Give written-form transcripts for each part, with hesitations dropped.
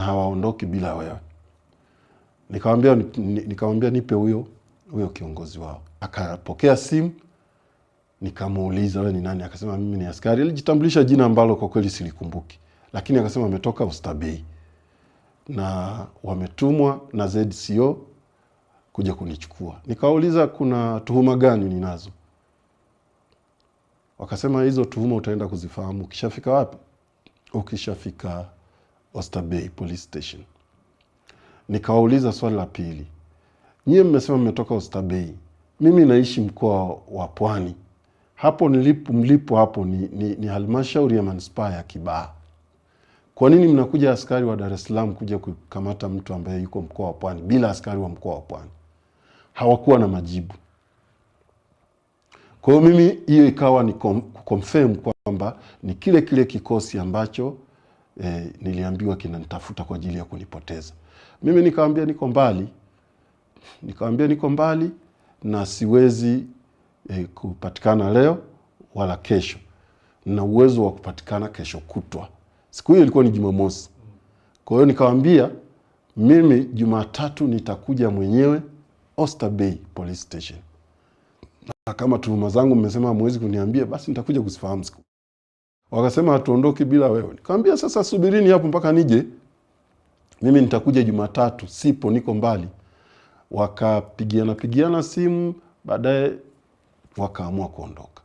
hawaondoki bila wewe. Nikamwambia nipe huyo kiongozi wao. Akapokea simu, nikamuuliza wewe ni nani? Akasema mimi ni askari. Alijitambulisha jina ambalo kwa kweli silikumbuki, lakini akasema ametoka Oysterbay na wametumwa na ZCO kuja kunichukua. Nikauliza kuna tuhuma gani ninazo? Wakasema hizo tuhuma utaenda kuzifahamu ukishafika wapi? Ukishafika Oysterbay Police Station. Nikawauliza swali la pili. Nyie mmesema mmetoka Oysterbay. Mimi naishi mkoa wa Pwani. Hapo mlipo hapo ni halmashauri ya manispaa ya Kibaha. Kwa nini mnakuja askari wa Dar es Salaam kuja kukamata mtu ambaye yuko mkoa wa Pwani bila askari wa mkoa wa Pwani? Hawakuwa na majibu. Kwa hiyo mimi hiyo ikawa ni confirm kwamba ni kile kikosi ambacho niliambiwa kinanitafuta kwa ajili ya kunipoteza. Mimi nikamwambia niko mbali na siwezi kupatikana leo wala kesho. Na uwezo wa kupatikana kesho kutwa. Siku hiyo ilikuwa ni Jumamosi. Kwa hiyo nikamwambia mimi Jumatatu nitakuja mwenyewe Oysterbay Police Station. Na kama tuhuma zangu mmesema hamwezi kuniambia, basi nitakuja kusifahamu siku. Wakasema hatuondoki bila wewe. Nikamwambia sasa subirini hapo mpaka nije. Mimi nitakuja Jumatatu, sipo, niko mbali. Wakapigiana simu, baadaye wakaamua kuondoka.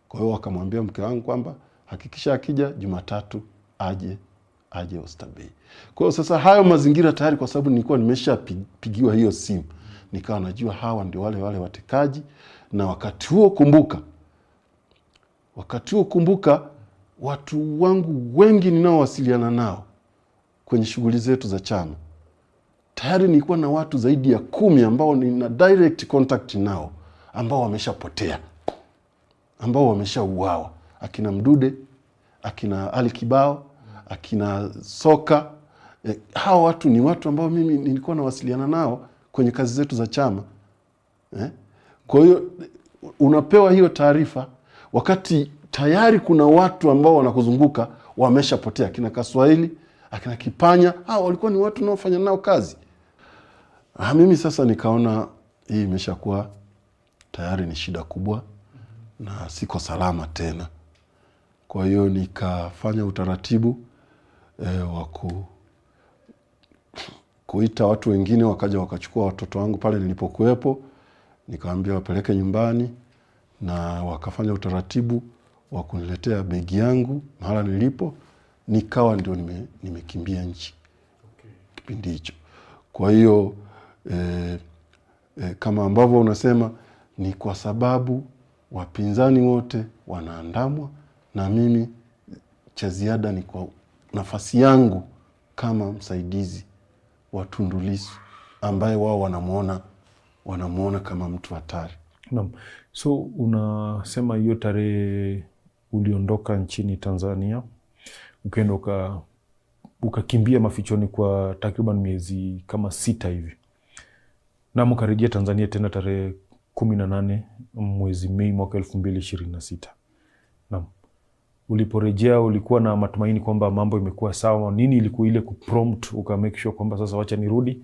Kwa hiyo wakamwambia mke wangu kwamba hakikisha akija Jumatatu aje Oysterbay. Kwa hiyo sasa hayo mazingira tayari, kwa sababu nilikuwa nimeshapigiwa hiyo simu, nikawa najua hawa ndio wale watekaji. Na wakati huo kumbuka watu wangu wengi ninaowasiliana nao kwenye shughuli zetu za chama, tayari nilikuwa na watu zaidi ya 10 ambao nina direct contact nao, ambao wameshapotea, ambao wameshauawa. Akina Mdude, akina Ali Kibao, akina Soka. Hao watu ni watu ambao mimi nilikuwa nawasiliana nao kwenye kazi zetu za chama. Kwa hiyo unapewa hiyo taarifa wakati tayari kuna watu ambao wanakuzunguka wameshapotea. Akina Kaswahili, akina Kipanya, hao walikuwa ni watu naofanya nao kazi. Mimi sasa nikaona hii imeshakuwa tayari ni shida kubwa na siko salama tena. Kwa hiyo nikafanya utaratibu wa kuita watu wengine, wakaja wakachukua watoto wangu pale nilipokuwepo, nikawaambia wapeleke nyumbani, na wakafanya utaratibu wa kuniletea begi yangu mahala nilipo. Nikawa ndio nimekimbia nchi kipindi hicho. Kwa hiyo kama ambavyo unasema, ni kwa sababu wapinzani wote wanaandamwa, na mimi cha ziada ni kwa nafasi yangu kama msaidizi wa Tundu Lissu, ambaye wao wanamuona kama mtu hatari. Naam. So unasema hiyo tarehe uliondoka nchini Tanzania, ukaenda ukakimbia mafichoni kwa takriban miezi kama 6 hivi. Na mkarejea Tanzania tena tarehe 18 mwezi Mei mwaka 2026. Naam. Uliporejea ulikuwa na matumaini kwamba mambo imekuwa sawa? Nini ilikuwa ile kuprompt make sure kwamba sasa wacha nirudi?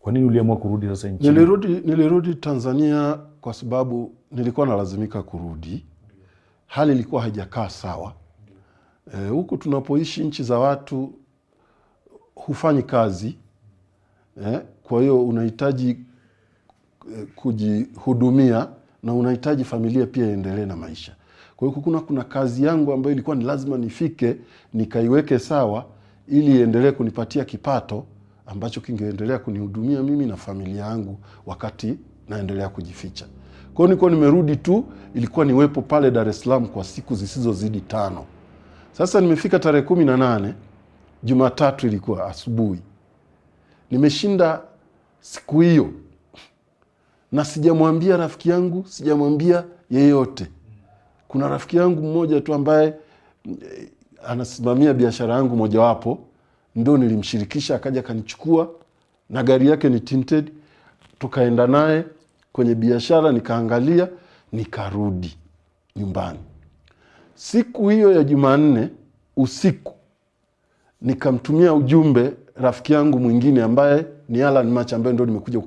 Kwa nini uliamua kurudi sasa nchini? Nilirudi Tanzania kwa sababu nilikuwa nalazimika kurudi. Hali ilikuwa haijakaa sawa. Huku tunapoishi nchi za watu, hufanyi kazi. Kwa hiyo unahitaji kujihudumia na unahitaji familia pia iendelee na maisha. Kwa hiyo kuna kazi yangu ambayo ilikuwa ni lazima nifike nikaiweke sawa ili iendelee kunipatia kipato ambacho kingeendelea kunihudumia mimi na familia yangu wakati naendelea kujificha. Kwa hiyo nilikuwa nimerudi tu, ilikuwa niwepo pale Dar es Salaam kwa siku zisizozidi 5. Sasa nimefika tarehe 18, Jumatatu ilikuwa asubuhi. Nimeshinda siku hiyo na sijamwambia rafiki yangu, sijamwambia yeyote. Kuna rafiki yangu mmoja tu ambaye anasimamia biashara yangu mojawapo, ndio nilimshirikisha, akaja kanichukua na gari yake ni tinted, tukaenda naye kwenye biashara, nikaangalia, nikarudi nyumbani. Siku hiyo ya Jumanne usiku nikamtumia ujumbe rafiki yangu mwingine ambaye ni Alan Macha, ambaye ndio nimekuja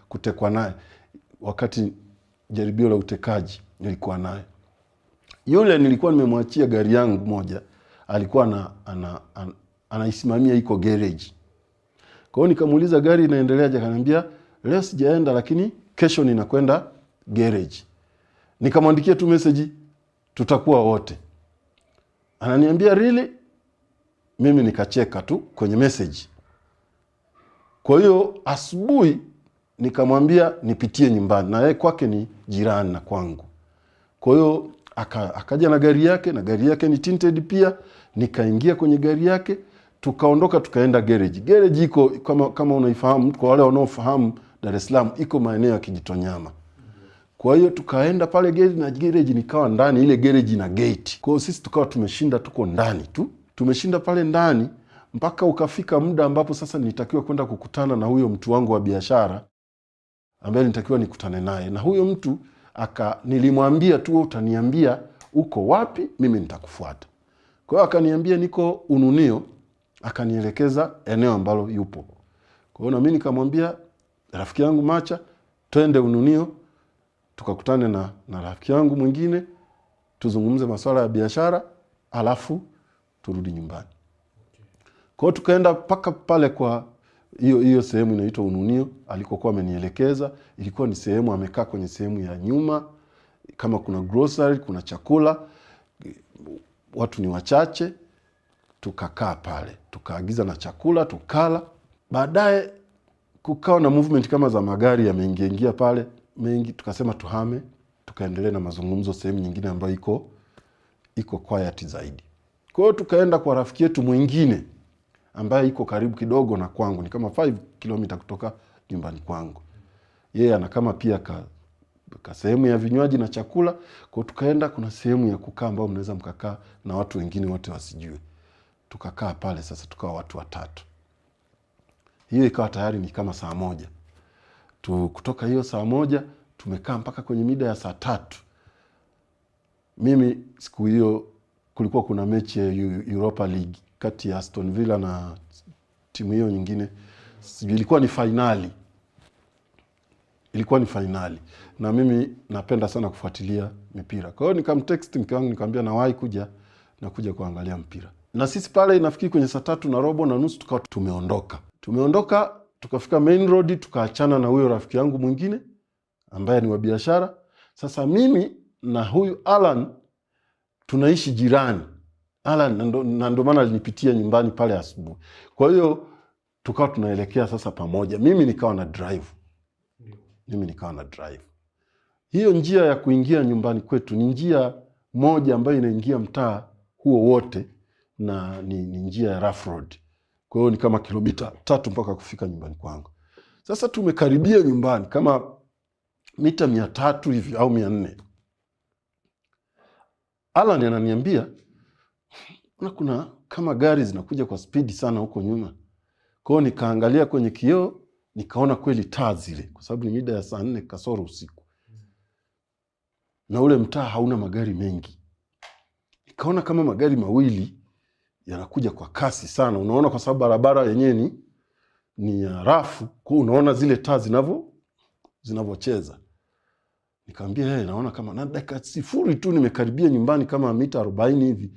kutekwa naye wakati jaribio la utekaji nilikuwa naye. Yule nilikuwa nimemwachia gari yangu moja, alikuwa anaisimamia iko garage. Kwa hiyo nikamuuliza gari inaendeleaje, akaniambia leo sijaenda lakini kesho ninakwenda garage. Nikamwandikia tu message, tutakuwa wote. Ananiambia really? Mimi nikacheka tu kwenye message. Kwa hiyo asubuhi nikamwambia nipitie nyumbani, na yeye kwake ni jirani na kwangu. Kwa hiyo akaja na gari yake ni tinted pia. Nikaingia kwenye gari yake, tukaondoka tukaenda garage. Garage iko kama unaifahamu, kwa wale wanaofahamu Dar es Salaam, iko maeneo ya Kijitonyama. Kwa hiyo tukaenda pale garage nikawa ndani, ile garage na gate. Kwa hiyo sisi tukawa tumeshinda, tuko ndani tu. Tumeshinda pale ndani mpaka ukafika muda ambapo sasa nilitakiwa kwenda kukutana na huyo mtu wangu wa biashara ambaye nilitakiwa nikutane naye. Na huyo mtu nilimwambia tu, utaniambia uko wapi, mimi nitakufuata. Kwa hiyo akaniambia niko Ununio, akanielekeza eneo ambalo yupo. Kwa hiyo na mimi nikamwambia rafiki yangu Macha, twende Ununio tukakutane na rafiki yangu mwingine, tuzungumze masuala ya biashara, alafu turudi nyumbani. Kwa hiyo tukaenda paka pale kwa hiyo sehemu inaitwa Ununio alikokuwa amenielekeza. Ilikuwa ni sehemu amekaa kwenye sehemu ya nyuma, kama kuna grocery, kuna chakula, watu ni wachache. Tukakaa pale, tukaagiza na chakula, tukala. Baadaye kukawa na movement kama za magari yameingia pale mengi, tukasema tuhame, tukaendelea na mazungumzo sehemu nyingine ambayo iko quiet zaidi. Kwa hiyo tukaenda kwa rafiki yetu mwingine ambaye iko karibu kidogo na kwangu, ni kama 5 kilomita kutoka nyumbani kwangu. Yeye ana kama pia ka sehemu ya vinywaji na chakula. Kwa tukaenda, kuna sehemu ya kukaa ambayo mnaweza mkakaa na watu wengine wote wasijue. Tukakaa pale sasa, tukawa watu 3. Hiyo ikawa tayari ni kama saa 1. Kutoka hiyo saa 1 tumekaa mpaka kwenye mida ya saa 3. Mimi siku hiyo kulikuwa kuna mechi ya Europa League kati ya Aston Villa na timu hiyo nyingine. Ilikuwa ni finali. Na mimi napenda sana kufuatilia mipira. Kwa hiyo nikamtext mke wangu, nikamwambia nawahi kuja kuangalia mpira. Na sisi pale inafikiri kwenye saa 3:15 tukawa tumeondoka, tukafika main road, tukaachana na huyo rafiki yangu mwingine ambaye ni wa biashara. Sasa mimi na huyu Alan tunaishi jirani. Alan ndio maana alinipitia nyumbani pale asubuhi. Kwa hiyo tukawa tunaelekea sasa pamoja. Mimi nikawa na drive. Hiyo njia ya kuingia nyumbani kwetu ni njia moja ambayo inaingia mtaa huo wote, na ni njia ya rough road. Kwa hiyo ni kama kilomita 3 mpaka kufika nyumbani kwangu. Sasa tumekaribia nyumbani kama mita 300 hivi au 400. Alan ananiambia kuna kama gari zinakuja kwa speed sana huko nyuma. Kwa hiyo nikaangalia kwenye kioo, nikaona kweli taa zile, kwa sababu ni mida ya saa 4 kasoro usiku. Na ule mtaa hauna magari mengi. Nikaona kama magari mawili yanakuja kwa kasi sana. Unaona kwa sababu barabara yenyewe ni ya rafu, kwa unaona zile taa zinavyocheza. Nikamwambia naona kama na dakika 0 tu nimekaribia nyumbani, kama mita 40 hivi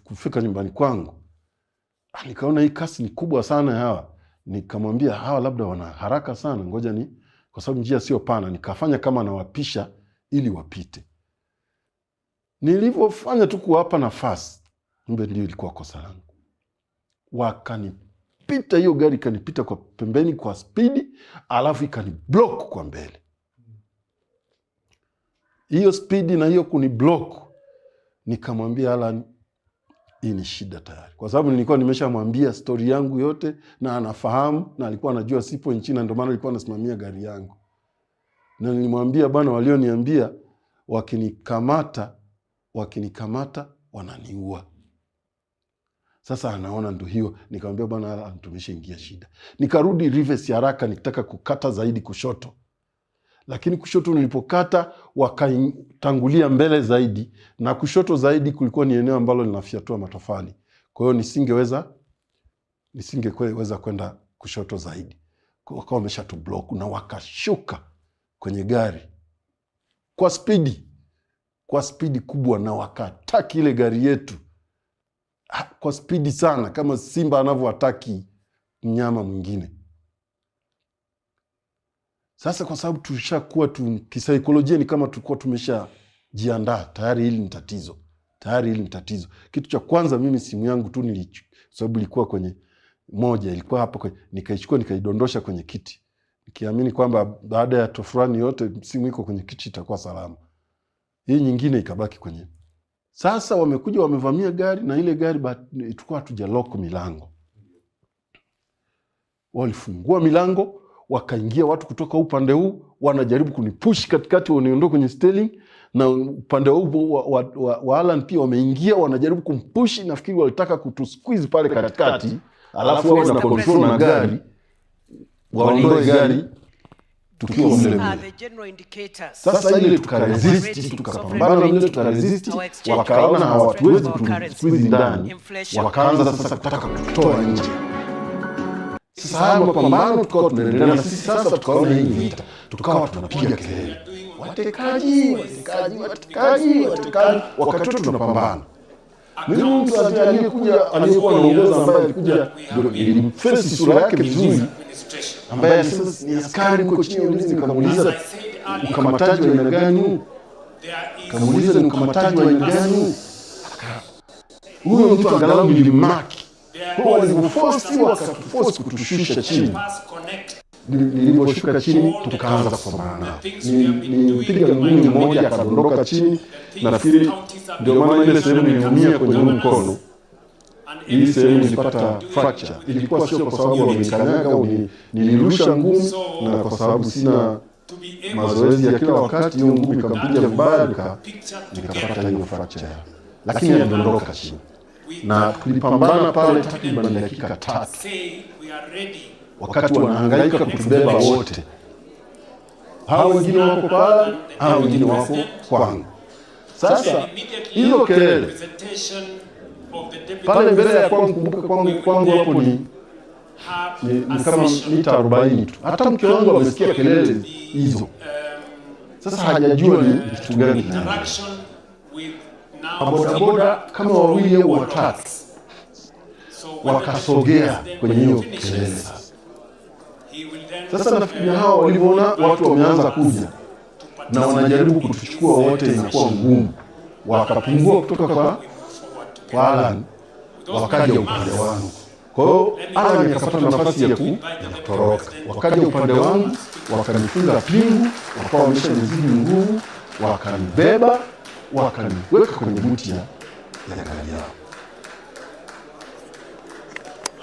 kufika nyumbani kwangu. Nikaona hii kasi ni kubwa sana hawa. Nikamwambia hawa labda wana haraka sana, ngoja kwa sababu njia sio pana. Nikafanya kama nawapisha ili wapite. Nilivyofanya tu kuwapa nafasi, ndio ilikuwa kosa langu. Wakanipita, hiyo gari kanipita kwa pembeni kwa speed, alafu ikaniblock kwa mbele. Hiyo speed na hiyo kuniblock, nikamwambia Alan, hii ni shida tayari. Kwa sababu nilikuwa nimeshamwambia story yangu yote na anafahamu, na alikuwa anajua sipo nchini, ndio maana alikuwa anasimamia gari yangu. Na nilimwambia bwana, walioniambia wakinikamata wananiua. Sasa anaona ndio hiyo. Nikamwambia bwana, tumeshaingia shida. Nikarudi reverse haraka, nikitaka kukata zaidi kushoto. Lakini kushoto nilipokata wakatangulia mbele zaidi, na kushoto zaidi kulikuwa ni eneo ambalo linafyatua matofali. Kwa hiyo nisingeweza kwenda kushoto zaidi. Wakawa wameshatu block na wakashuka kwenye gari kwa spidi kubwa, na wakataki ile gari yetu kwa spidi sana, kama simba anavyowataki mnyama mwingine. Sasa kwa sababu tulishakuwa kisaikolojia ni kama tulikuwa tumeshajiandaa tayari, hili ni tatizo. Kitu cha kwanza, mimi simu yangu tu sababu ilikuwa kwenye moja, ilikuwa hapo, nikaichukua nikaidondosha kwenye kiti, nikiamini kwamba baada ya tofurani yote simu iko kwenye kiti itakuwa salama. Hii nyingine ikabaki kwenye. Sasa wamekuja wamevamia gari, na ile gari tulikuwa hatuja-lock milango. Walifungua milango, wakaingia watu kutoka upande huu, wanajaribu kunipush katikati waniondoe kwenye steering, na upande huu wa Alan pia wameingia wanajaribu kumpush. Nafikiri walitaka kutusqueeze pale katikati, alafu wao na control na gari waondoe gari tukiwa mle. Sasa ile tukaresist, tukapambana ile tukaresist, wakaona hawatuwezi kutusqueeze ndani, wakaanza sasa kutaka kutoa nje. Sasa hapo mapambano tukawa tunaendelea, na sisi sasa tukaona hii vita, tukawa tunapiga kelele, watekaji. Wakati tunapambana, mimi mtu aliyekuwa anaongoza, ambaye alikuja ilimfesi sura yake vizuri, ambaye sasa ni askari mko chini ya ulinzi, nikamuuliza ukamataji wa aina gani? Kamuuliza ni ukamataji wa aina gani? Huyo mtu angalau nilimaki. Kwa walivyoforce wakatuforce kutushusha chini. Niliposhuka chini tukaanza kupambana. Nipiga ngumi mmoja akadondoka chini, na nafikiri ndio maana ile sehemu niliumia kwenye mkono. Hii sehemu nilipata fracture. Ilikuwa sio kwa sababu wamenikanyaga au nilirusha ngumi, na kwa sababu sina mazoezi ya kila wakati, hiyo ngumi ikampiga vibaya, nikapata hiyo fracture. Lakini alidondoka chini. Na tulipambana pale takriban dakika 3. Wakati wanahangaika kutubeba wote, hao wengine wako pale, hao wengine wako kwangu. Sasa hiyo kelele pale mbele ya kwangu hapo ni kama mita 40 tu. Hata mke wangu amesikia kelele hizo. Sasa hajajua ni kitu gani kinaendelea. Bodaboda kama wawili au watatu wakasogea kwenye hiyo kelele. Sasa nafikiri hao walivyoona watu wameanza kuja na wanajaribu kutuchukua wote, inakuwa ngumu, wakapungua kutoka kwa Alan, wakaja upande wangu. Kwa hiyo Alan akapata nafasi ya kutoroka, wakaja upande wangu, wakanifunga pingu, wakawa wameshanizidi nguvu, wakanibeba, wakaniweka kwenye buti ya gari yao.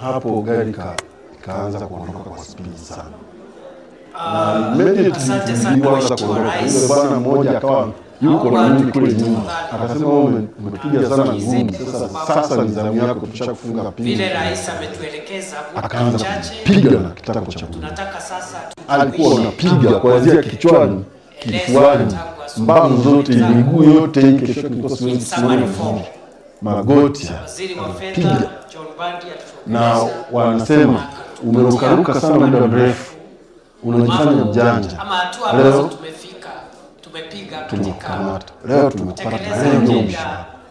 Hapo gari ikaanza kuondoka kwa spidi sana. Na immediately nilianza kuondoka. Yule bwana mmoja akawa yuko na mimi kule nyuma, akasema umepiga sana ngumi, sasa ni zamu yako, tushakufunga pingu. Vile rais ametuelekeza, akaanza kupiga na kitako cha bunduki. Tunataka sasa alikuwa anapiga kuanzia kichwani, kifuani, mbavu zote, miguu yote hii, kesho kilikuwa siwezi kusimama vizuri, magoti piga. Na wanasema umerukaruka sana muda mrefu, unajifanya mjanja. Ama hatua ambazo tumepiga katika leo tumepata leo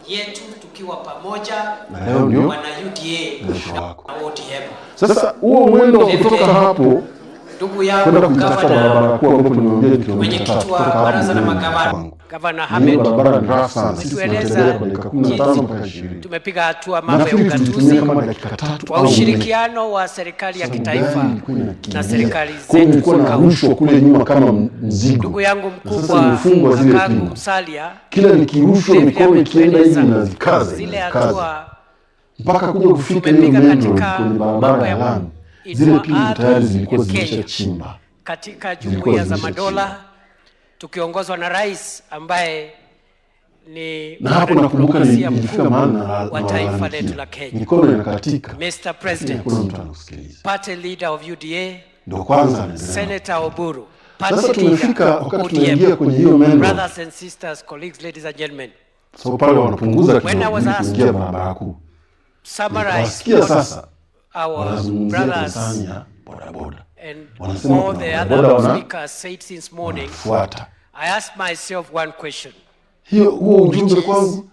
yetu tukiwa pamoja, na leo ndio wana UDA na ODM. Sasa huo mwendo kutoka hapo ndugu yangu kwenda kutafuta barabara kuu ambapo nimeongea kilomita 3 kutoka hapo baraza la magavana, Gavana Hamed, barabara ni rafu sana, sisi tunatembea kwa dakika 15 mpaka 20. Tumepiga hatua mambo ya ugatuzi kwa ushirikiano wa serikali ya kitaifa na serikali zetu za kaunti kule nyuma kama mzigo. Ndugu yangu mkubwa Gachagua Musalia, kila nikirushwa mikono ikienda hivi na zile hatua mpaka kuja kufika hiyo metro kwenye barabara ya lami, zile pingu tayari zilikuwa zimeshachimba katika jumuiya za madola, tukiongozwa na rais ambaye ni na hapo nakumbuka nilifika maana wa taifa letu la Kenya. Mikono inakatika. Mr. President, party leader of UDA, ndio kwanza Senator Oburu, sasa tumefika wakati tunaingia kwenye hiyo meno. Brothers and sisters, colleagues, ladies and gentlemen, so pale wanapunguza kidogo kuingia barabara kuu. summarize sasa our brothers bodaboda. and Wanasema all the bodaboda other speakers said since morning. fuata. I asked myself one question. Huo ujumbe kwangu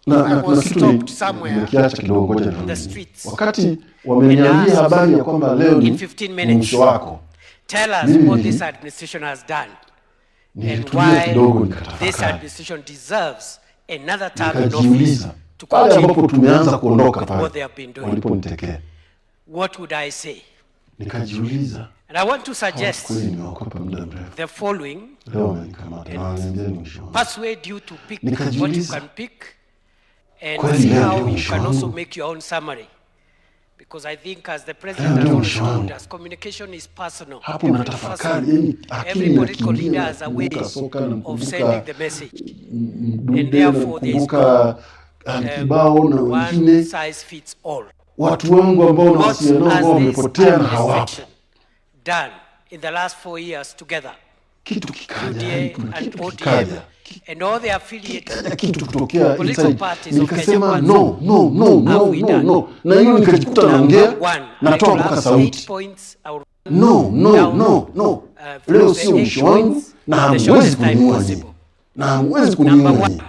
na kitu nimekiacha kidogo ngoja niambie. Wakati wameniambia habari ya kwamba leo ni mwisho wako. Tell us what this administration has done and why this administration deserves another term in office to pale ambapo tumeanza kuondoka pale what they have been doing. Waliponitekea. What would I say? Nikajiuliza. And I want to suggest the following persuade you to pick what you can pick and see how you can also make your own summary. Because I think as the president has always told us, communication is personal. Every political leader has a way of sending the message. And therefore there is no one size fits all. Watu wangu ambao nawasiliana nao wamepotea na hawapo. Done in the last 4 years together. Kitu kikaja and ODM and all the affiliated kitu kutokea political parties of Kenya. No. Na hiyo nikajikuta naongea natoa mpaka sauti. No. Leo sio mwisho wangu na hamwezi kuniua nyinyi. Na hamwezi kuniua nyinyi.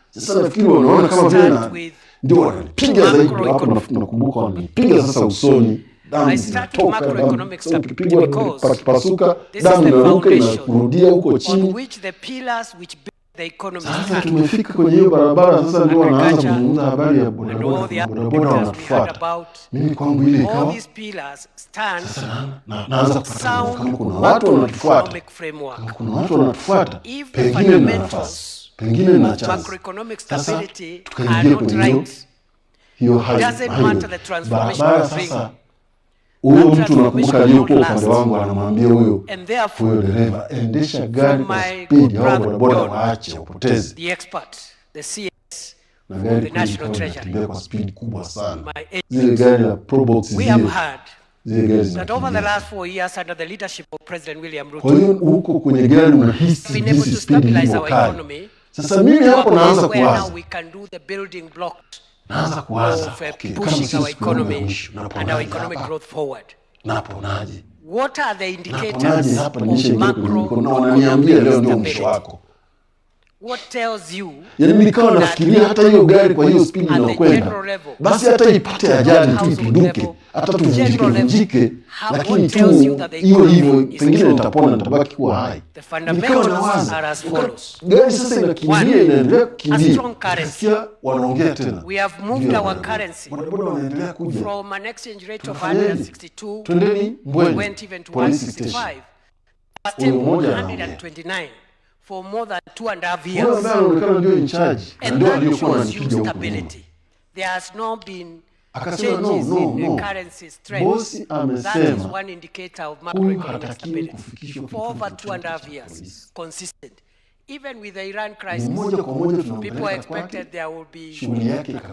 Sasa nafikiri wanaona kama vile ndio wanapiga zaidi hapo nakumbuka wanapiga sasa usoni. I start with macroeconomic stability because pasuka damu inaruka na kurudia huko chini. On which the pillars which build the economy. Sasa tumefika kwenye hiyo barabara sasa ndio wanaanza kuzungumza habari ya bodaboda wanatufuata. Mimi kwangu ile ikawa all these pillars stand naanza kupata kama kuna watu wanatufuata. Kuna watu wanatufuata. Pengine na nafasi. Pengine na chance. Macroeconomic stability are not right. Hiyo hali. Doesn't matter the transformation of things. Huyo mtu nakumbuka aliyokuwa upande wangu anamwambia huyo dereva endesha gari kwa speed au bodaboda waache upoteze. The expert, the CS, na gari the national treasury kwa speed kubwa sana. Zile gari la Probox zile. We have heard that over the last 4 years under the leadership of President William Ruto. Kwa hiyo huko kwenye gari unahisi been able to stabilize our economy. Sasa mimi hapo naanza kuwaza. Now we can do the building blocks. Naanza kuwaza pushing our economy and our economic growth forward. Naponaje? What are the indicators of macroeconomic stability? What tells you? Yaani nikawa nafikiria hata hiyo gari kwa hiyo speed inayokwenda. Basi hata ipate ajali tu ipiduke, hata tuvunjike, lakini tu hiyo hivyo pengine nitapona nitabaki kuwa hai. The fundamentals are as follows. Gari sasa inakimbia inaendelea kukimbia. Kisia wanaongea tena. We have moved our currency from an exchange rate of 162 went even to 165. Still 129 for more than 2.5 years. And that shows you stability. There has not been changes in the currency strength. That is one indicator of macroeconomic stability. For over 2.5 years, consistent. Even with the Iran crisis, people expected there would be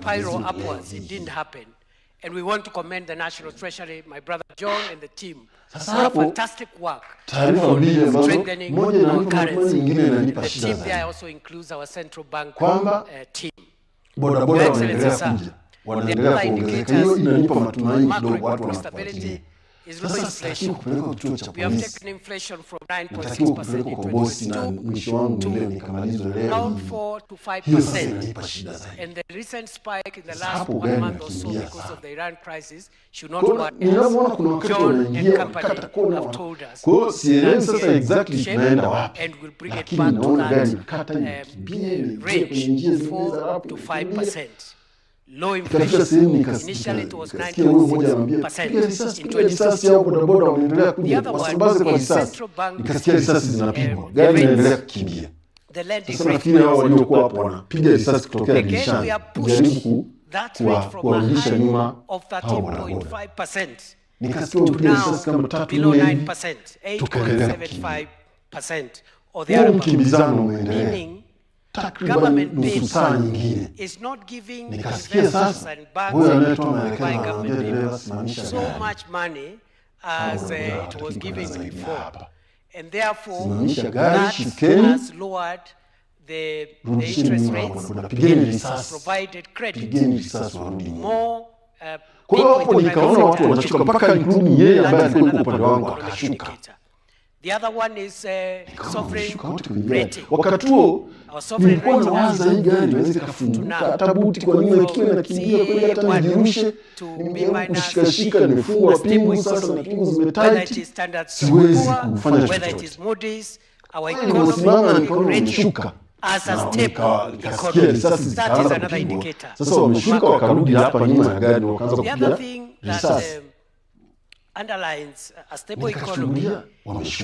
pyro upwards. It didn't happen. And we want to commend the National Treasury, my brother John and the team. Fantastic work strengthening our currency. The team there also includes our central bank team. Excellency, sir. The other indicators of macroeconomic stability is low inflation. We have taken inflation from 9.6% in 2022 to around 4 to 5%. And the recent spike in the last 1 month or so because of the Iran crisis should not work as John and company have told us. And we'll bring it back to that range 4 to 5%. Low inflation. Initially it was 9.6% in 2022. The other one is central bank the lending rate. Again, we are pushed that rate from a high of 13.5% to now below 9%, 8.75% or thereabouts. Meaning government paper is not giving investors and banks buying government paper so much money as it was giving before. And therefore, that has lowered the interest rates, provided credit, more kwa hiyo hapo nikaona watu wanashuka mpaka including yeye ambaye alikuwa yuko upande wangu akashuka. The other one is sovereign rating. Wakati huo nilikuwa nawaza hii gari inaweza kufunguka hata buti kwa nyuma ikiwa inakimbia kweli hata nijirushe. Nimeshika nimefungwa pingu sasa na pingu zimetight. Siwezi kufanya chochote. Our economy imeshuka. As a stable economy. That is another indicator. Sasa wameshuka wakarudi hapa nyuma ya gari wakaanza kupiga. The other thing that underlines a stable economy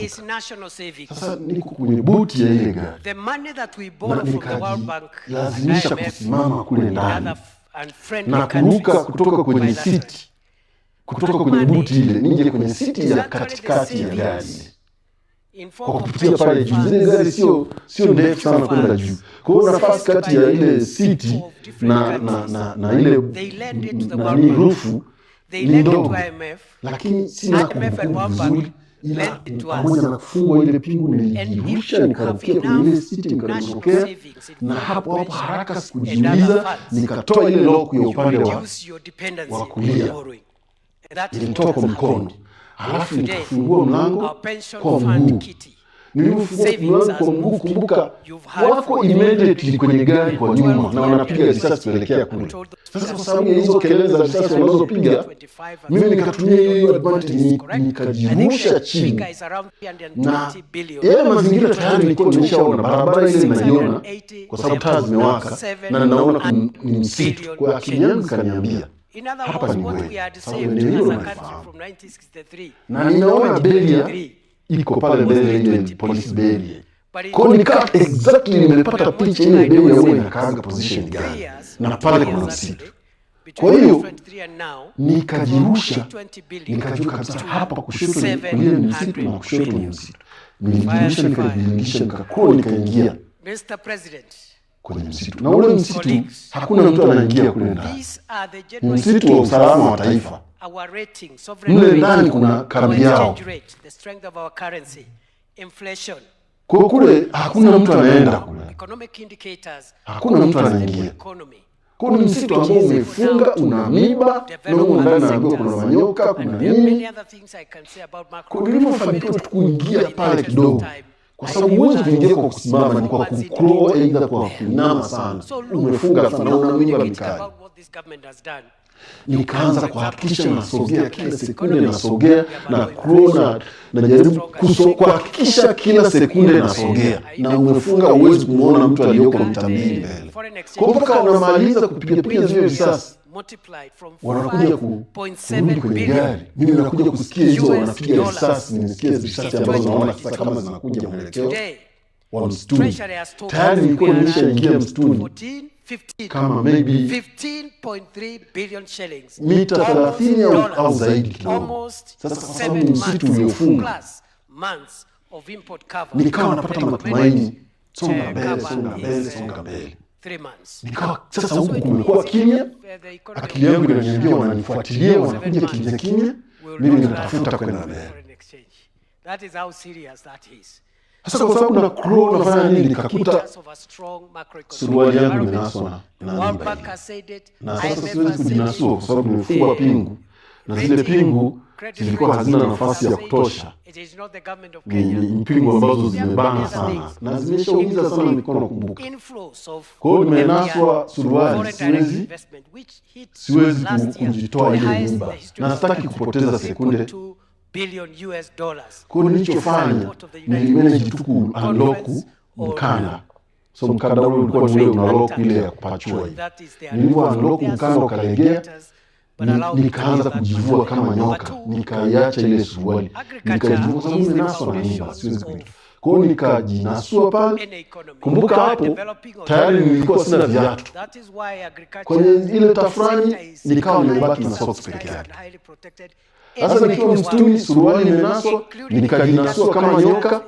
is national savings. Sasa niko kwenye buti ya ile gari. The money that we borrow from the World Bank lazimisha kusimama kule ndani na kuruka kutoka kwenye siti, kutoka kwenye buti ile nije kwenye siti ya katikati ya gari. Kwa kupitia pale juu, zile gari sio ndefu sana kwenda juu. Kwa hiyo nafasi kati ya ile siti na ile nani rufu ni ndogo, lakini sina kumbukumbu vizuri, ila pamoja na kufungwa ile pingu nilijirusha nikarukia kwenye ile siti nikadondokea, na hapo haraka sikujiuliza nikatoa ile lock ya upande wa kulia, ilitoka kwa mkono, halafu nikafungua mlango kwa mguu. Nilifungua mlango kwa mguu, kumbuka wako immediately kwenye gari kwa nyuma na wanapiga risasi kuelekea kule. Sasa kwa sababu ya hizo kelele za risasi wanazopiga, mimi nikatumia hiyo advantage nikajirusha chini. Na yale mazingira tayari nilikuwa nimeshaona, barabara ile naiona kwa sababu taa zimewaka na naona ni msitu. Kwa akili yangu kaniambia hapa ni wewe, sababu ndio nafahamu. Na ninaona beria iko pale mbele ile police beria. Kwa nika exactly nimepata picha ile beria wewe inakaanga position gani na pale kuna msitu. Kwa hiyo nikajirusha, nikajua kabisa hapa kushoto ni msitu na kushoto ni msitu. Nilijirusha nikakua nikaingia Mr. President kwenye msitu. Na ule msitu hakuna mtu anaingia kule ndani. Ni msitu wa usalama wa taifa. Mle ndani kuna kambi yao. Kwa kule hakuna mtu anaenda kule. Hakuna mtu anaingia. Kwa ni msitu ambao umefunga, una miba, na huko ndani naambiwa kuna manyoka, kuna nini. Kwa nilipofanikiwa kuingia pale kidogo, kwa sababu huwezi kuingia kwa kusimama, ni kwa kucrawl aidha kwa kuinama sana. Umefunga sana, una miba mikali. Nikaanza kuhakikisha nasogea kila sekunde, nasogea na crawl na jaribu kuhakikisha kila sekunde nasogea, na umefunga uwezi kumuona mtu aliyoko mtambili mbele. Kwa mpaka unamaliza kupiga zile risasi, wanakuja kurudi kwenye gari. Mimi nakuja kusikia hizo wanapiga risasi, nimesikia risasi ambazo naona sasa kama zinakuja mwelekeo wa msituni. Tayari nilikuwa nimeshaingia msituni kama maybe 15.3 billion shillings, mita 30 au zaidi kidogo. Sasa kwa sababu msitu uliofunga, nikawa napata matumaini, songa mbele. 3 months. Nikawa sasa huku kumekuwa kimya, akili yangu inaniambia wananifuatilia, wanakuja kimya, mimi natafuta kwenda mbele. That is how serious that is. Sasa kwa sababu na crawl nafanya nini, nikakuta suruali yangu imenaswa na miba. Na sasa siwezi kujinasua kwa sababu nimefungwa pingu, na zile pingu zilikuwa hazina nafasi ya kutosha. Ni pingu ambazo zimebana sana na zimeshaumiza sana mikono kumbuka. Kwa hiyo nimenaswa suruali, siwezi kujitoa ile miba, na sitaki kupoteza sekunde. Kwa nilichofanya nilimanage tu ku-unlock mkanda. So mkanda ule ulikuwa ni ule unalock ile ya kupachua hivi. Nilivyo-unlock mkanda ukalegea, nikaanza kujivua kama nyoka. Nikaiacha ile suruali. Nikajivua sababu nimenaswa na miba, siwezi kuitoa. Kwa hiyo nikajinasua pale. Kumbuka hapo tayari nilikuwa sina viatu. Kwenye ile tafrani nikawa nimebaki na socks peke yake. Sasa nikiwa msituni, suruali imenaswa, nikajinasua kama nyoka,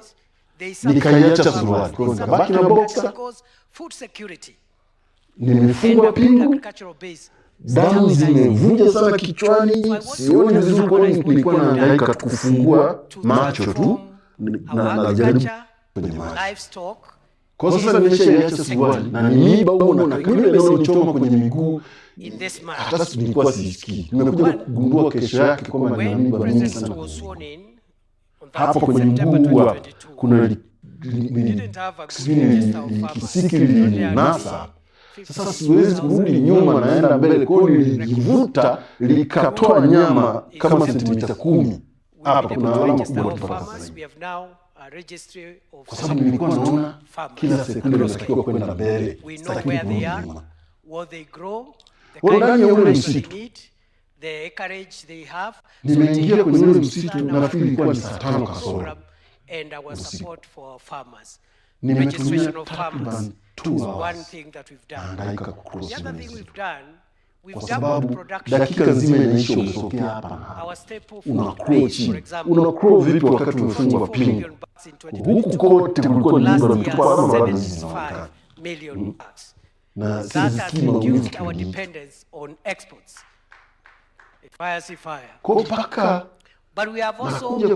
nikaiacha suruali. Kwa hiyo nikabaki na boxer, nimefungwa pingu, damu zimevuja sana kichwani, sioni vizuri kwa nini nilikuwa nahangaika kufungua macho tu na jaribu kwenye macho. Kwa sasa nimeshaiacha suruali na ni miba huo na kile leo nichoma kwenye miguu. Hata nilikuwa sisikii. Nimekuja kugundua kesho yake kwamba ni miba mingi sana. Hapo kwenye mguu hapa kuna kisiki nasa. Sasa siwezi kurudi nyuma, naenda mbele. Kwa hiyo nilijivuta likatoa nyama kama sentimita 10. Hapa kuna alama kubwa kutoka sasa. Kwa sababu nilikuwa naona kila sekunde natakiwa kwenda mbele. Sitaki kurudi nyuma. Ndani ya ule msitu nimeingia kwenye ule msitu, nafikiri ilikuwa ni saa 5 kasoro. Nimetumia takriban 2 hours nahangaika kucross ule msitu. Kwa sababu dakika nzima inaisha umesokea hapa na hapa. Unacrawl chini. Unacrawl vipi wakati umefungwa pingu? Huku kote kulikuwa ni nyumba na mtupa kama bado hizi zinaonekana. Na sisi maumivu kwa paka. Nakuja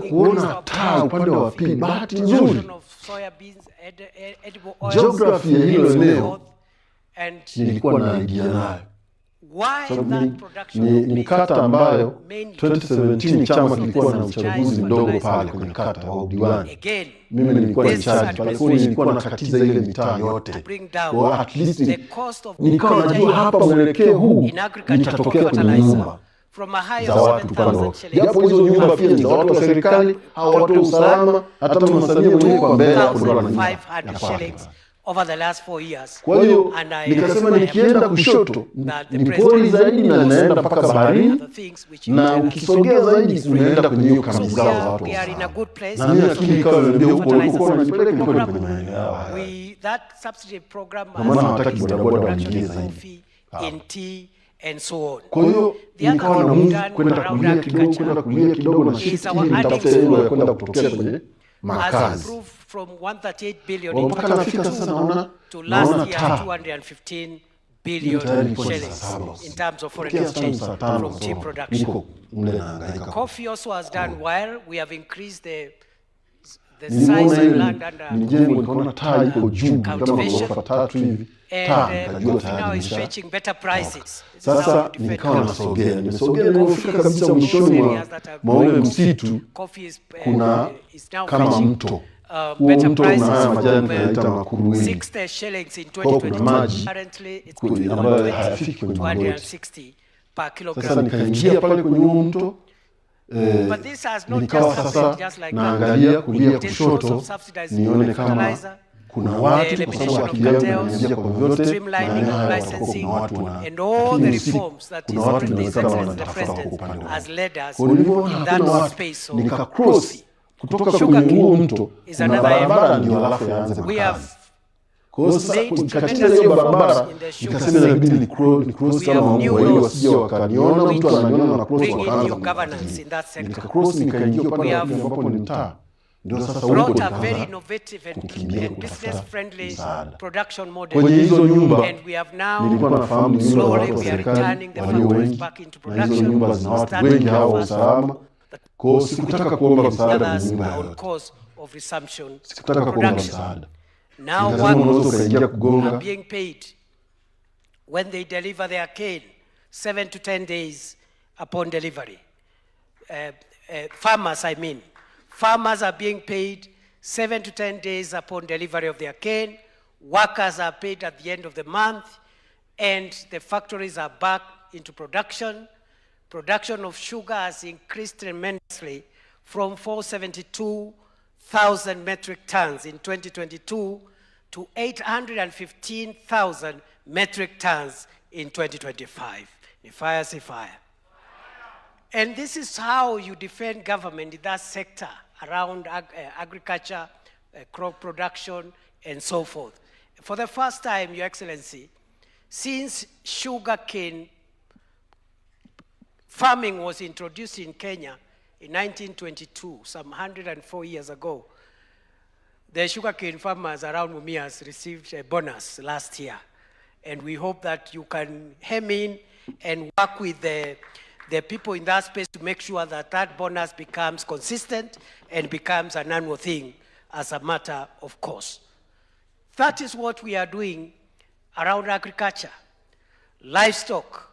kuona taa upande wa pili. Bahati nzuri geography ya hilo eneo nilikuwa na idea nayo. Ni kata ambayo 2017 chama kilikuwa na uchaguzi mdogo pale kwenye kata wa udiwani. Mimi nilikuwa na charge pale, kwa nilikuwa nakatiza ile mitaa yote. Kwa at least nikawa najua hapa mwelekeo huu nitatokea kwenye nyumba za watu pale. Japo hizo nyumba pia ni za watu wa serikali au watu wa usalama, hata Mama Samia mwenyewe kwa mbele hapo ndo ananipa. Over the last 4 years. Kwa hiyo nikasema nikienda kushoto ni poli zaidi na naenda mpaka baharini, na ukisogea zaidi unaenda kwenye hiyo kambi zao za watu. Na mimi akili kama niambia huko ulikuwa unanipeleka nilikuwa kwenye maeneo haya. That subsidy program maana hataki bodaboda waingie zaidi in tea and so on. Kwa hiyo nikawa na move kwenda kulia kidogo na shift ili nitafute ile ya kwenda kutokea kwenye makazi. From 138 billion mpaka nafika sasa to last year 215 billion shillings in terms of foreign exchange from tea production. Coffee also has done well. We have increased the size of land under taa iko juu kama ghorofa 3 hivi. And coffee now is fetching better prices. Sasa nikawa nimesogea nilifika kabisa mwishoni mwa ule msitu. Kuna kama mto. Better prices majani tunaita makuruweni. 60 shillings in 2022. Currently it's between 260 per kilogram. Sasa nikaingia pale kwenye huo mto. But this has not just like naangalia kulia kushoto nione kama kuna watu, kwa sababu akili yangu inaniambia kwa vyote na licensing and all the reforms that is the president has led us in that space. Nikacross kutoka kwenye huo mto na barabara ndio alafu yaanze makazi. Kwa sababu katika hiyo barabara nikasema inabidi ni cross kama mambo ili wasije wakaniona, mtu ananiona na cross wakaanza. Nikacross nikaingia pale ambapo ni mtaa. Ndio sasa huko a very innovative and business friendly production model kwenye hizo nyumba. And we have now nilikuwa nafahamu slowly we are returning the farmers back into production. Nyumba zina watu wengi hao usalama. Kwa sikutaka kuomba msaada kwenye nyumba yao. Sikutaka kuomba msaada. Now one are being paid when they deliver their cane 7 to 10 days upon delivery. Farmers, I mean. Farmers are being paid 7 to 10 days upon delivery of their cane. Workers are paid at the end of the month. And the factories are back into production. Production of sugar has increased tremendously from 472,000 metric tons in 2022 to 815,000 metric tons in 2025. Fire. And this is how you defend government in that sector around agriculture, crop production, and so forth. For the first time, Your Excellency, since sugarcane farming was introduced in Kenya in 1922, some 104 years ago, the sugarcane farmers around Mumias received a bonus last year. And we hope that you can hem in and work with the people in that space to make sure that that bonus becomes consistent and becomes an annual thing as a matter of course. that is what we are doing around agriculture. Livestock,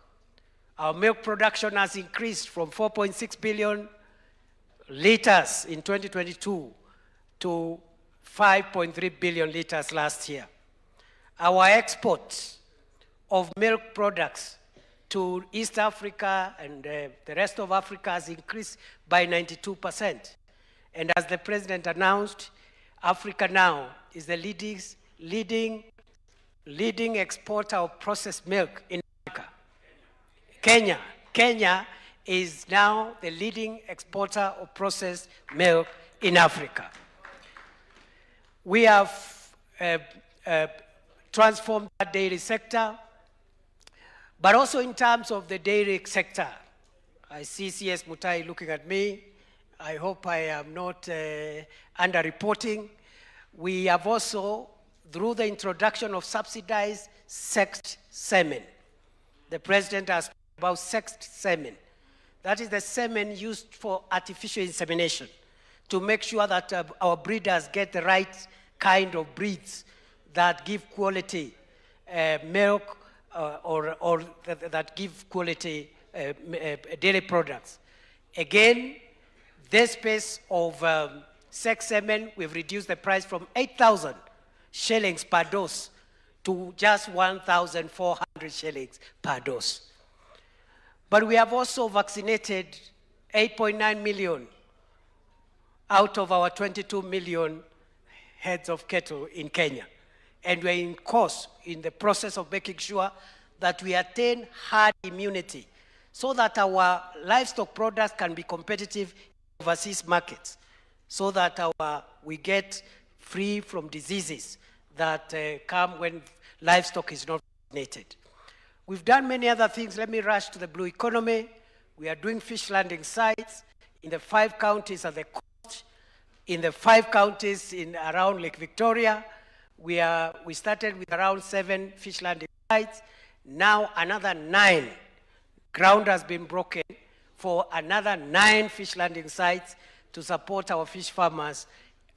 our milk production has increased from 4.6 billion liters in 2022 to 5.3 billion liters last year. Our exports of milk products to East Africa and the rest of Africa has increased by 92%. And as the president announced, Africa now is the leading exporter of processed milk in Africa. Kenya is now the leading exporter of processed milk in Africa. We have transformed that dairy sector, but also in terms of the dairy sector. I see CS Mutai looking at me. I hope I am not underreporting. We have also, through the introduction of subsidized sexed semen, the president has spoken about sexed semen. That is the semen used for artificial insemination to make sure that our breeders get the right kind of breeds that give quality milk or that give quality dairy products. Again, this space of sex semen, we've reduced the price from 8,000 shillings per dose to just 1,400 shillings per dose. But we have also vaccinated 8.9 million out of our 22 million heads of cattle in Kenya. And we're in the process of making sure that we attain herd immunity so that our livestock products can be competitive in overseas markets, so that we get free from diseases that come when livestock is not vaccinated. We've done many other things. Let me rush to the blue economy. We are doing fish landing sites in the 5 counties at the coast, in the 5 counties around Lake Victoria. We started with around 7 fish landing sites. Now another 9. Ground has been broken for another 9 fish landing sites to support our fish farmers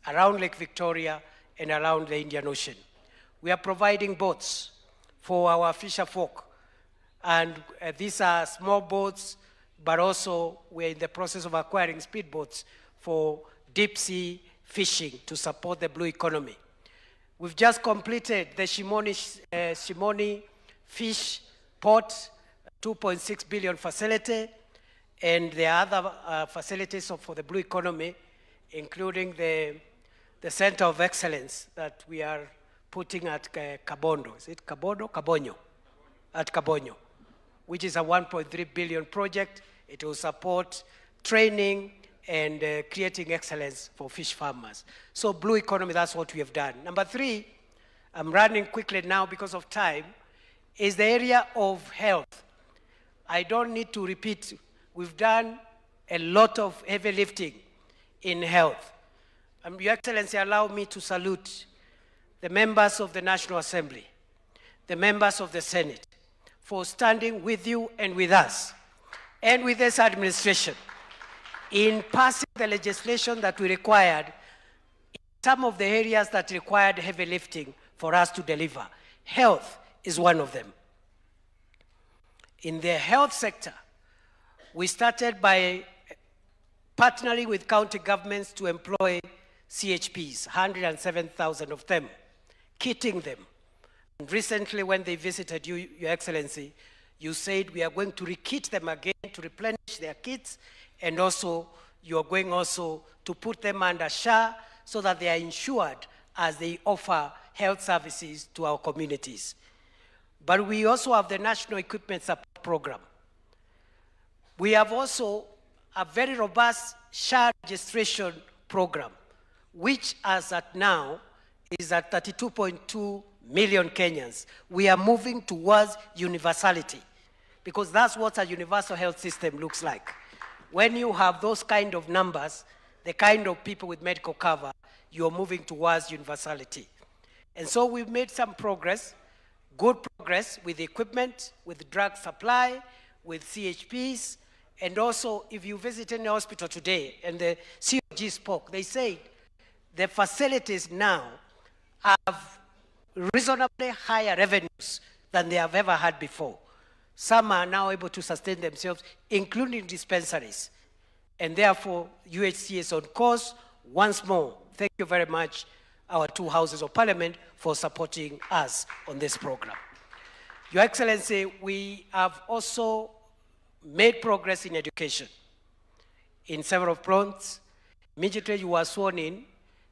around Lake Victoria and around the Indian Ocean. We are providing boats for our fisher folk. And these are small boats, but also we're in the process of acquiring speedboats for deep sea fishing to support the blue economy. We've just completed the Shimoni Fish Port 2.6 billion facility, and the other facilities for the blue economy, including the Center of Excellence that we are putting at Kabondo. Is it Kabondo? Kabonyo. At Kabonyo, which is a 1.3 billion project. It will support training and creating excellence for fish farmers. So blue economy, that's what we have done. Number 3, I'm running quickly now because of time, is the area of health. I don't need to repeat. We've done a lot of heavy lifting in health. Your Excellency, allow me to salute the members of the National Assembly, the members of the Senate, for standing with you and with us, and with this administration, in passing the legislation that we required in some of the areas that required heavy lifting for us to deliver. Health is one of them. In the health sector, we started by partnering with county governments to employ CHPs, 107,000 of them, kitting them. And recently, when they visited you, Your Excellency, you said we are going to rekit them again to replenish their kits, and also you are going also to put them under SHA so that they are insured as they offer health services to our communities. But we also have the National Equipment Support Program. We have also a very robust SHA registration program, which as at now is at 32.2 million Kenyans. We are moving towards universality, because that's what a universal health system looks like. When you have those kind of numbers, the kind of people with medical cover, you're moving towards universality. And so we've made some progress, good progress with equipment, with drug supply, with CHPs, and also if you visit any hospital today, and the COG spoke, they say the facilities now have reasonably higher revenues than they have ever had before. Some are now able to sustain themselves, including dispensaries. And therefore, UHC is on course. Once more, thank you very much, our two houses of parliament, for supporting us on this program. Your Excellency, we have also made progress in education in several fronts. Immediately you were sworn in,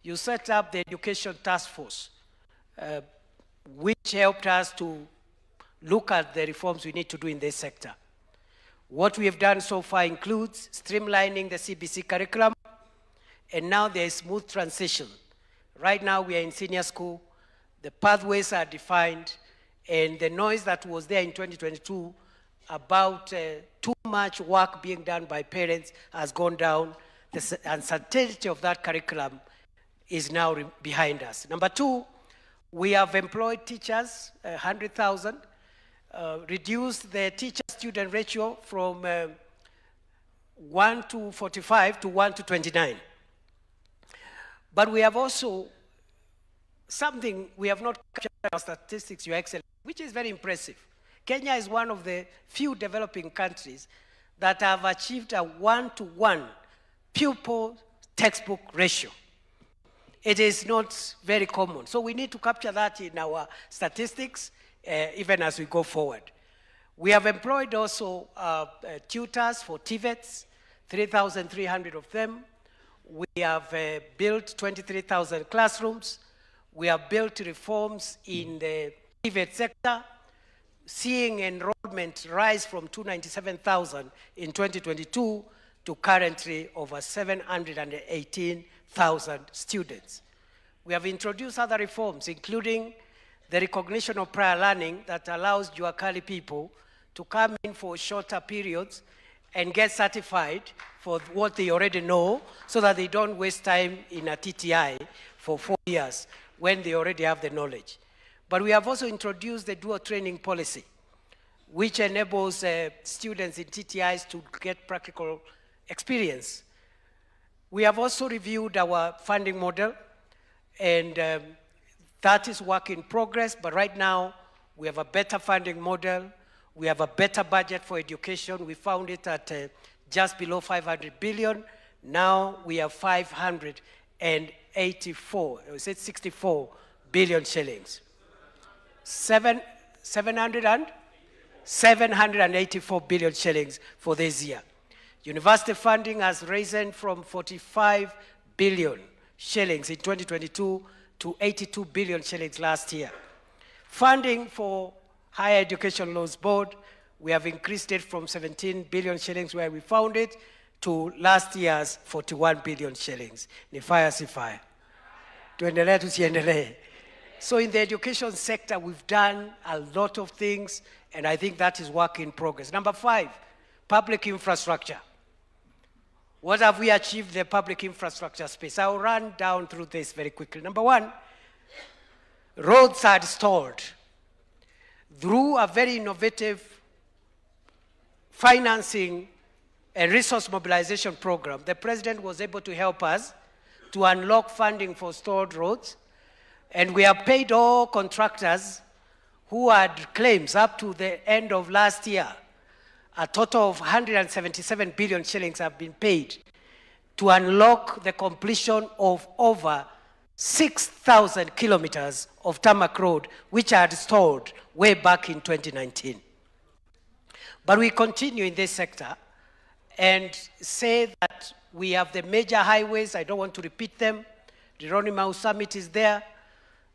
you set up the Education Task Force, which helped us to look at the reforms we need to do in this sector. What we have done so far includes streamlining the CBC curriculum, and now there is smooth transition. Right now we are in senior school, the pathways are defined, and the noise that was there in 2022 about too much work being done by parents has gone down. The uncertainty of that curriculum is now behind us. Number two, we have employed teachers, 100,000, reduced the teacher-student ratio from 1 to 45 to 1 to 29. But we have also something we have not captured in our statistics, Your Excellency, which is very impressive. Kenya is one of the few developing countries that have achieved a 1-to-1 pupil textbook ratio. It is not very common. So we need to capture that in our statistics, even as we go forward. We have employed also tutors for TVETs, 3,300 of them. We have built 23,000 classrooms. We have built reforms in the TVET sector, seeing enrollment rise from 297,000 in 2022 to currently over 718,000 students. We have introduced other reforms, including the recognition of prior learning that allows Juakali people to come in for shorter periods and get certified for what they already know so that they don't waste time in a TTI for 4 years when they already have the knowledge. But we have also introduced the dual training policy, which enables students in TTIs to get practical experience. We have also reviewed our funding model, and that is work in progress, but right now we have a better funding model. We have a better budget for education. We found it at just below 500 billion. Now we have 64 billion shillings. 784 billion shillings for this year. University funding has risen from 45 billion shillings in 2022 to 82 billion shillings last year. Funding for Higher Education Loans Board, we have increased it from 17 billion shillings where we found it to last year's 41 billion shillings. Ni fire si fire. Tuendelee tusiendelee. So in the education sector, we've done a lot of things, and I think that is work in progress. Number 5, public infrastructure. What have we achieved in the public infrastructure space? I'll run down through this very quickly. Number 1, roads are restored. Through a very innovative financing and resource mobilization program, the President was able to help us to unlock funding for stalled roads, and we have paid all contractors who had claims up to the end of last year. A total of 177 billion shillings have been paid to unlock the completion of over 6,000 kilometers of tarmac road, which are stalled way back in 2019. But we continue in this sector and say that we have the major highways. I don't want to repeat them. The Ronnie Mau Summit is there.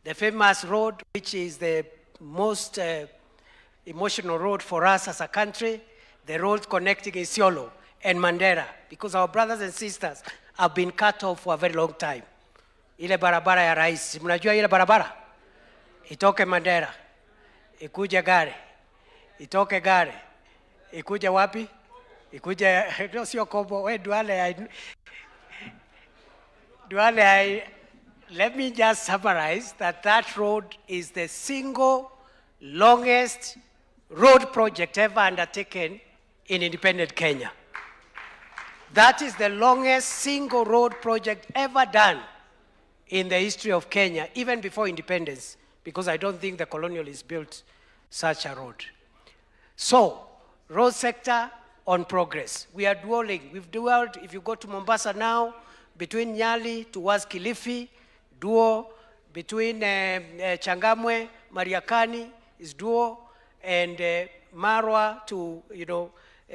The famous road, which is the most emotional road for us as a country, the road connecting Isiolo and Mandera, because our brothers and sisters have been cut off for a very long time. Ile barabara ya rais, mnajua ile barabara? Itoke Mandera, ikuje Gare, itoke Gare, ikuje wapi? Ikuje, no sio Kobo, we Duale, let me just summarize that road is the single longest road project ever undertaken in independent Kenya. That is the longest single road project ever done in the history of Kenya, even before independence, because I don't think the colonialists built such a road. So, road sector on progress. We are dwelling. We've dwelled, if you go to Mombasa now, between Nyali towards Kilifi, duo, between Changamwe, Mariakani is duo, and Marwa to,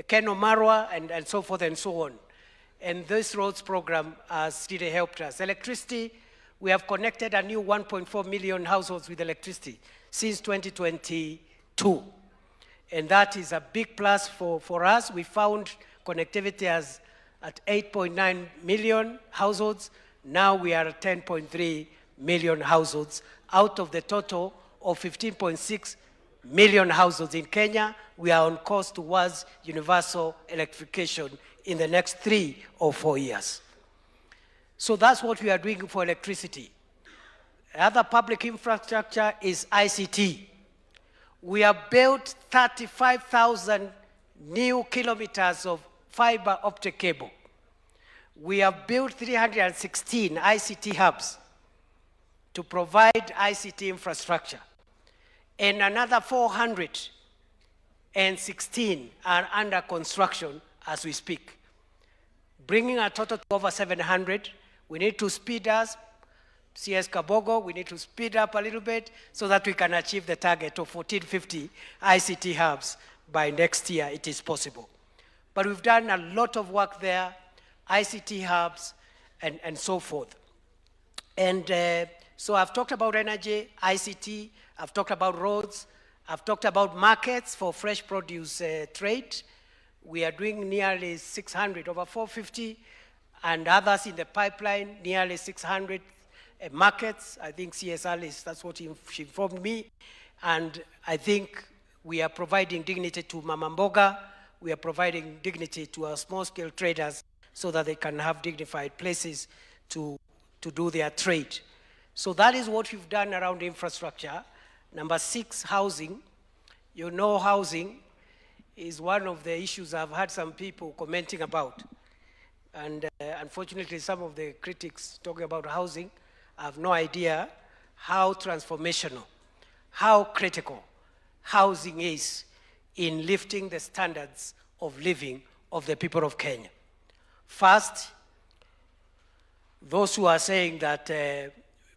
Keno Marwa, and so forth and so on. And this roads program has really helped us. Electricity, we have connected a new 1.4 million households with electricity since 2022. And that is a big plus for us. We found connectivity at 8.9 million households. Now we are at 10.3 million households. Out of the total of 15.6 million households in Kenya, we are on course towards universal electrification in the next 3 or 4 years. So that's what we are doing for electricity. Other public infrastructure is ICT. We have built 35,000 new kilometers of fiber optic cable. We have built 316 ICT hubs to provide ICT infrastructure. And another 416 are under construction as we speak, bringing our total to over 700. We need to speed up. CS Kabogo, we need to speed up a little bit so that we can achieve the target of 1450 ICT hubs by next year. It is possible. But we've done a lot of work there, ICT hubs and so forth. And so I've talked about energy, ICT, I've talked about roads, I've talked about markets for fresh produce trade. We are doing nearly 600, over 450, and others in the pipeline, nearly 600 markets. I think CSR that's what she informed me. And I think we are providing dignity to Mama Mboga. We are providing dignity to our small-scale traders so that they can have dignified places to do their trade. So that is what we've done around infrastructure. Number 6, housing. You know, housing is one of the issues I've had some people commenting about. And unfortunately, some of the critics talking about housing have no idea how transformational, how critical housing is in lifting the standards of living of the people of Kenya. First, those who are saying that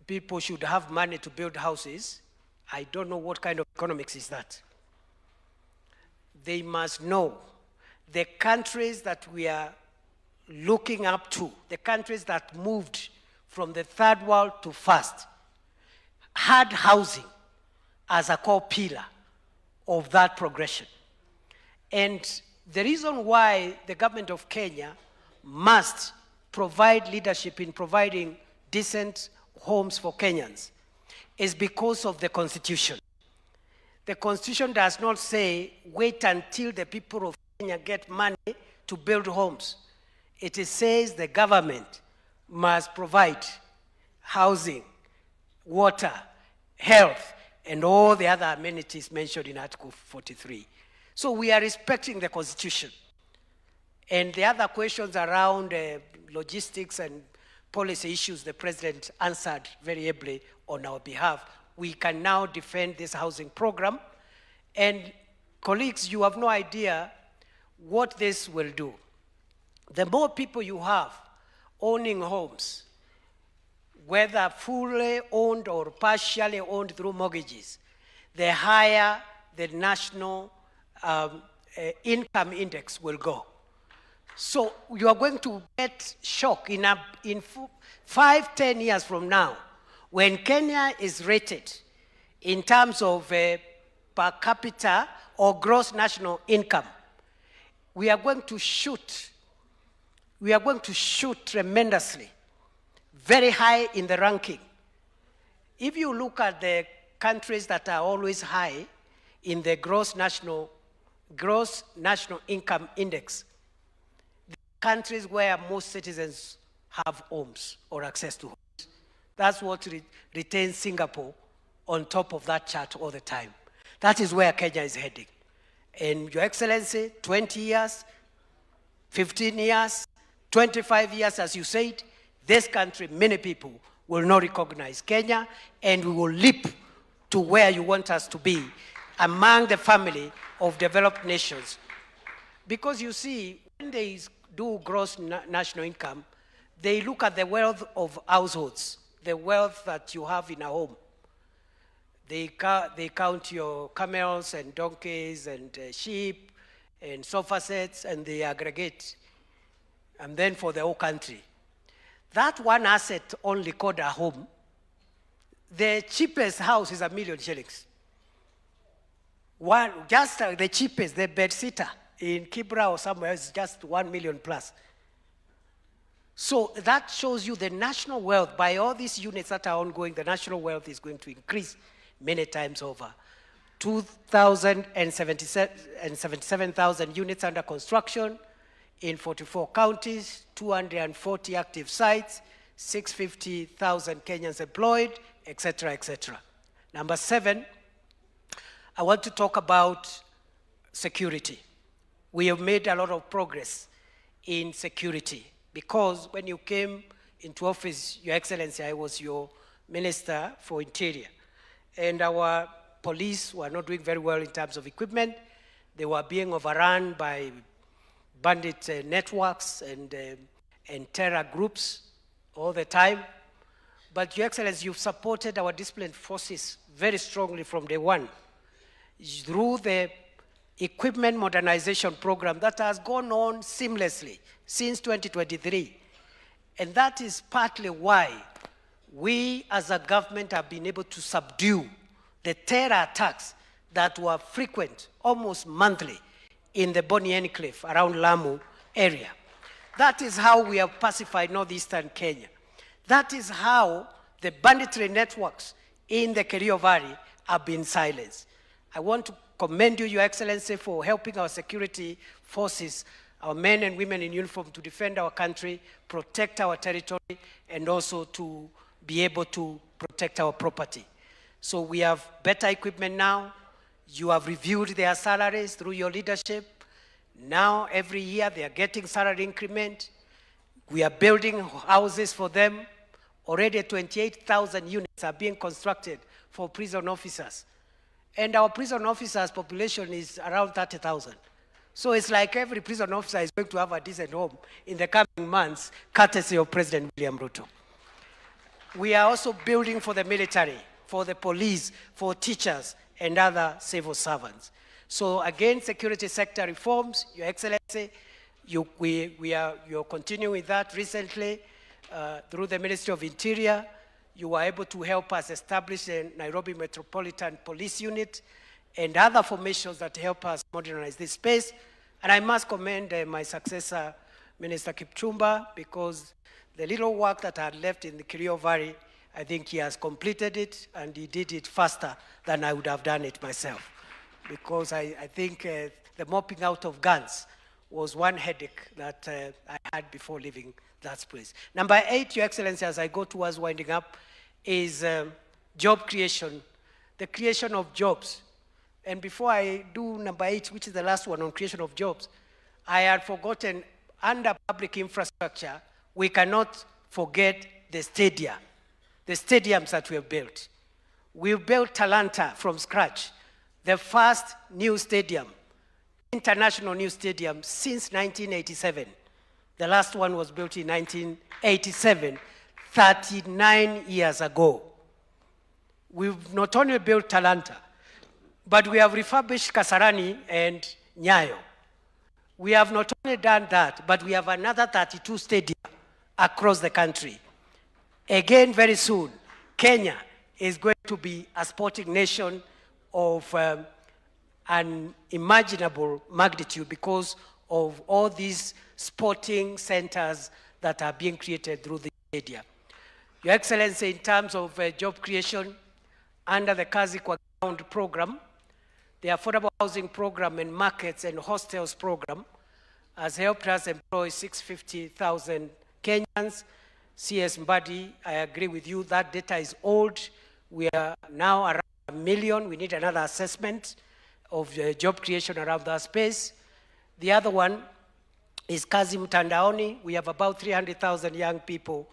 people should have money to build houses, I don't know what kind of economics is that. They must know the countries that we are looking up to, the countries that moved from the third world to first, had housing as a core pillar of that progression. And the reason why the government of Kenya must provide leadership in providing decent homes for Kenyans is because of the Constitution. The Constitution does not say, wait until the people of Kenya get money to build homes. It says the government must provide housing, water, health, and all the other amenities mentioned in Article 43. So we are respecting the Constitution. And the other questions around logistics and policy issues, the President answered very ably on our behalf. We can now defend this housing program. And colleagues, you have no idea what this will do. The more people you have owning homes, whether fully owned or partially owned through mortgages, the higher the national income index will go. So you are going to get shock in 5-10 years from now, when Kenya is rated in terms of per capita or gross national income. We are going to shoot tremendously, very high in the ranking. If you look at the countries that are always high in the gross national income index, the countries where most citizens have homes or access to homes. That's what retains Singapore on top of that chart all the time. That is where Kenya is heading. And Your Excellency, 20 years, 15 years, 25 years, as you said, this country, many people will not recognize Kenya, and we will leap to where you want us to be among the family of developed nations. Because you see, when they do gross national income, they look at the wealth of households, the wealth that you have in a home. They count your camels and donkeys and sheep and sofa sets, and they aggregate, and then for the whole country. That one asset only called a home, the cheapest house is 1 million shillings. Just the cheapest, the bedsitter in Kibra or somewhere is just 1 million plus. So that shows you the national wealth. By all these units that are ongoing, the national wealth is going to increase many times over. 2,077,000 units under construction in 44 counties, 240 active sites, 650,000 Kenyans employed, etc., etc. Number 7, I want to talk about security. We have made a lot of progress in security because when you came into office, Your Excellency, I was your Minister for Interior, and our police were not doing very well in terms of equipment. They were being overrun by bandit networks and terror groups all the time. But Your Excellency, you've supported our disciplined forces very strongly from day one through the equipment modernization program that has gone on seamlessly since 2023. And that is partly why we as a government have been able to subdue the terror attacks that were frequent, almost monthly, in the Boni Enclave around Lamu area. That is how we have pacified northeastern Kenya. That is how the banditry networks in the Kerio Valley have been silenced. I want to commend you, Your Excellency, for helping our security forces, our men and women in uniform, to defend our country, protect our territory, and also to be able to protect our property. So we have better equipment now. You have reviewed their salaries through your leadership. Now, every year, they are getting salary increment. We are building houses for them. Already 28,000 units are being constructed for prison officers. And our prison officers' population is around 30,000. So it's like every prison officer is going to have a decent home in the coming months, courtesy of President William Ruto. We are also building for the military, for the police, for teachers, and other civil servants. So again, security sector reforms, Your Excellency, you're continuing with that. Recently, through the Ministry of Interior, you were able to help us establish the Nairobi Metropolitan Police Unit and other formations that help us modernize this space. And I must commend my successor, Minister Kipchumba, because the little work that I had left in the Kerio Valley, I think he has completed it, and he did it faster than I would have done it myself. Because I think the mopping out of guns was one headache that I had before leaving that place. Number 8, Your Excellency, as I go towards winding up, is job creation, the creation of jobs. And before I do number 8, which is the last one on creation of jobs, I had forgotten, under public infrastructure, we cannot forget the stadia, the stadiums that we have built. We've built Talanta from scratch, the first new stadium, international new stadium since 1987. The last one was built in 1987, 39 years ago. We've not only built Talanta, but we have refurbished Kasarani and Nyayo. We have not only done that, but we have another 32 stadia across the country. Again, very soon, Kenya is going to be a sporting nation of unimaginable magnitude because of all these sporting centers that are being created through the stadia. Your Excellency, in terms of job creation, under the Kazi kwa Ground program, the Affordable Housing Program and Markets and Hostels program has helped us employ 650,000 Kenyans. CS Mbadi, I agree with you, that data is old. We are now around 1 million. We need another assessment of job creation around that space. The other one is Kazi Mtandaoni. We have about 300,000 young people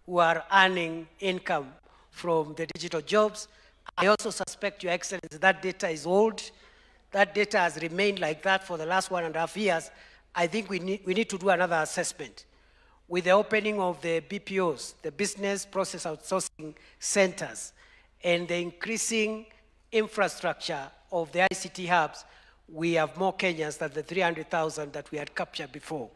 who are earning income from the digital jobs. I also suspect, Your Excellency, that data is old. That data has remained like that for the last 1.5 years. I think we need to do another assessment. With the opening of the BPOs, the Business Process Outsourcing Centers, and the increasing infrastructure of the ICT hubs, we have more Kenyans than the 300,000 that we had captured before.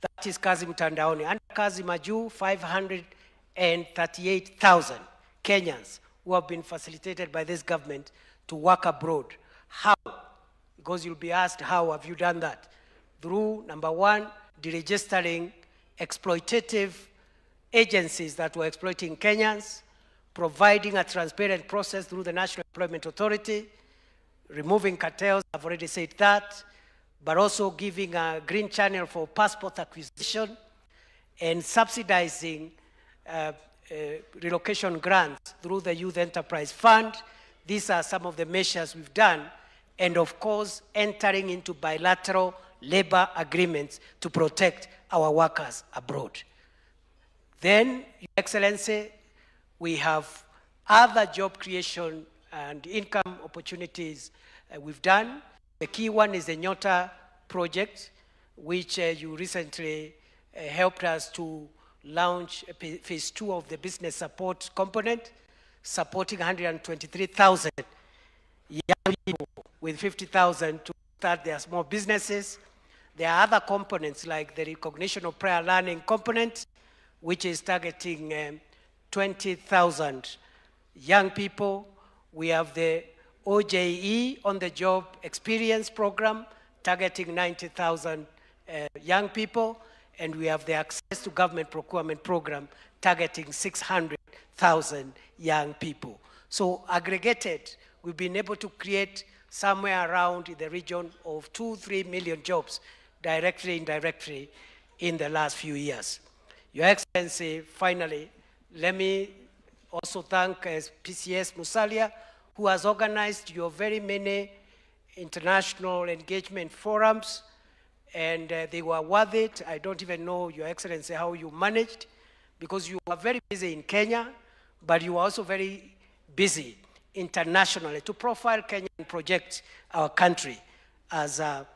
That is Kazi Mtandaoni. Under Kazi Maju, 538,000 Kenyans who have been facilitated by this government to work abroad. How? Because you'll be asked, how have you done that? Through, number one, deregistering exploitative agencies that were exploiting Kenyans, providing a transparent process through the National Employment Authority, removing cartels, I've already said that, but also giving a green channel for passport acquisition and subsidizing relocation grants through the Youth Enterprise Fund. These are some of the measures we've done, and of course, entering into bilateral labor agreements to protect our workers abroad. Then, Your Excellency, we have other job creation and income opportunities we've done. The key one is the Nyota project, which you recently helped us to launch phase 2 of the business support component, supporting 123,000 young people with 50,000 to start their small businesses. There are other components like the recognition of prior learning component, which is targeting 20,000 young people. We have the OJE, on the job experience program, targeting 90,000 young people. And we have the access to government procurement program, targeting 600,000 young people. So aggregated, we've been able to create somewhere around in the region of 2-3 million jobs, directly, indirectly, in the last few years. Your Excellency, finally, let me also thank PCS Musalia, who has organized your very many international engagement forums, and they were worth it. I don't even know, Your Excellency, how you managed, because you were very busy in Kenya, but you were also very busy internationally to profile Kenya and project our country as a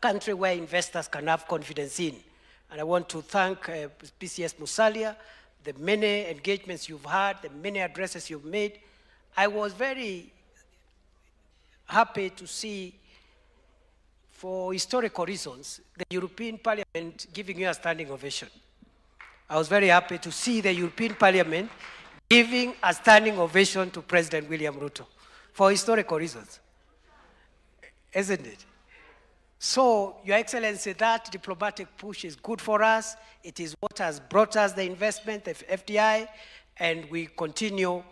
country where investors can have confidence in. And I want to thank PCS Musalia, the many engagements you've had, the many addresses you've made. I was very happy to see, for historical reasons, the European Parliament giving you a standing ovation. I was very happy to see the European Parliament giving a standing ovation to President William Ruto, for historical reasons, isn't it? So, Your Excellency, that diplomatic push is good for us. It is what has brought us the investment, the FDI, and we continue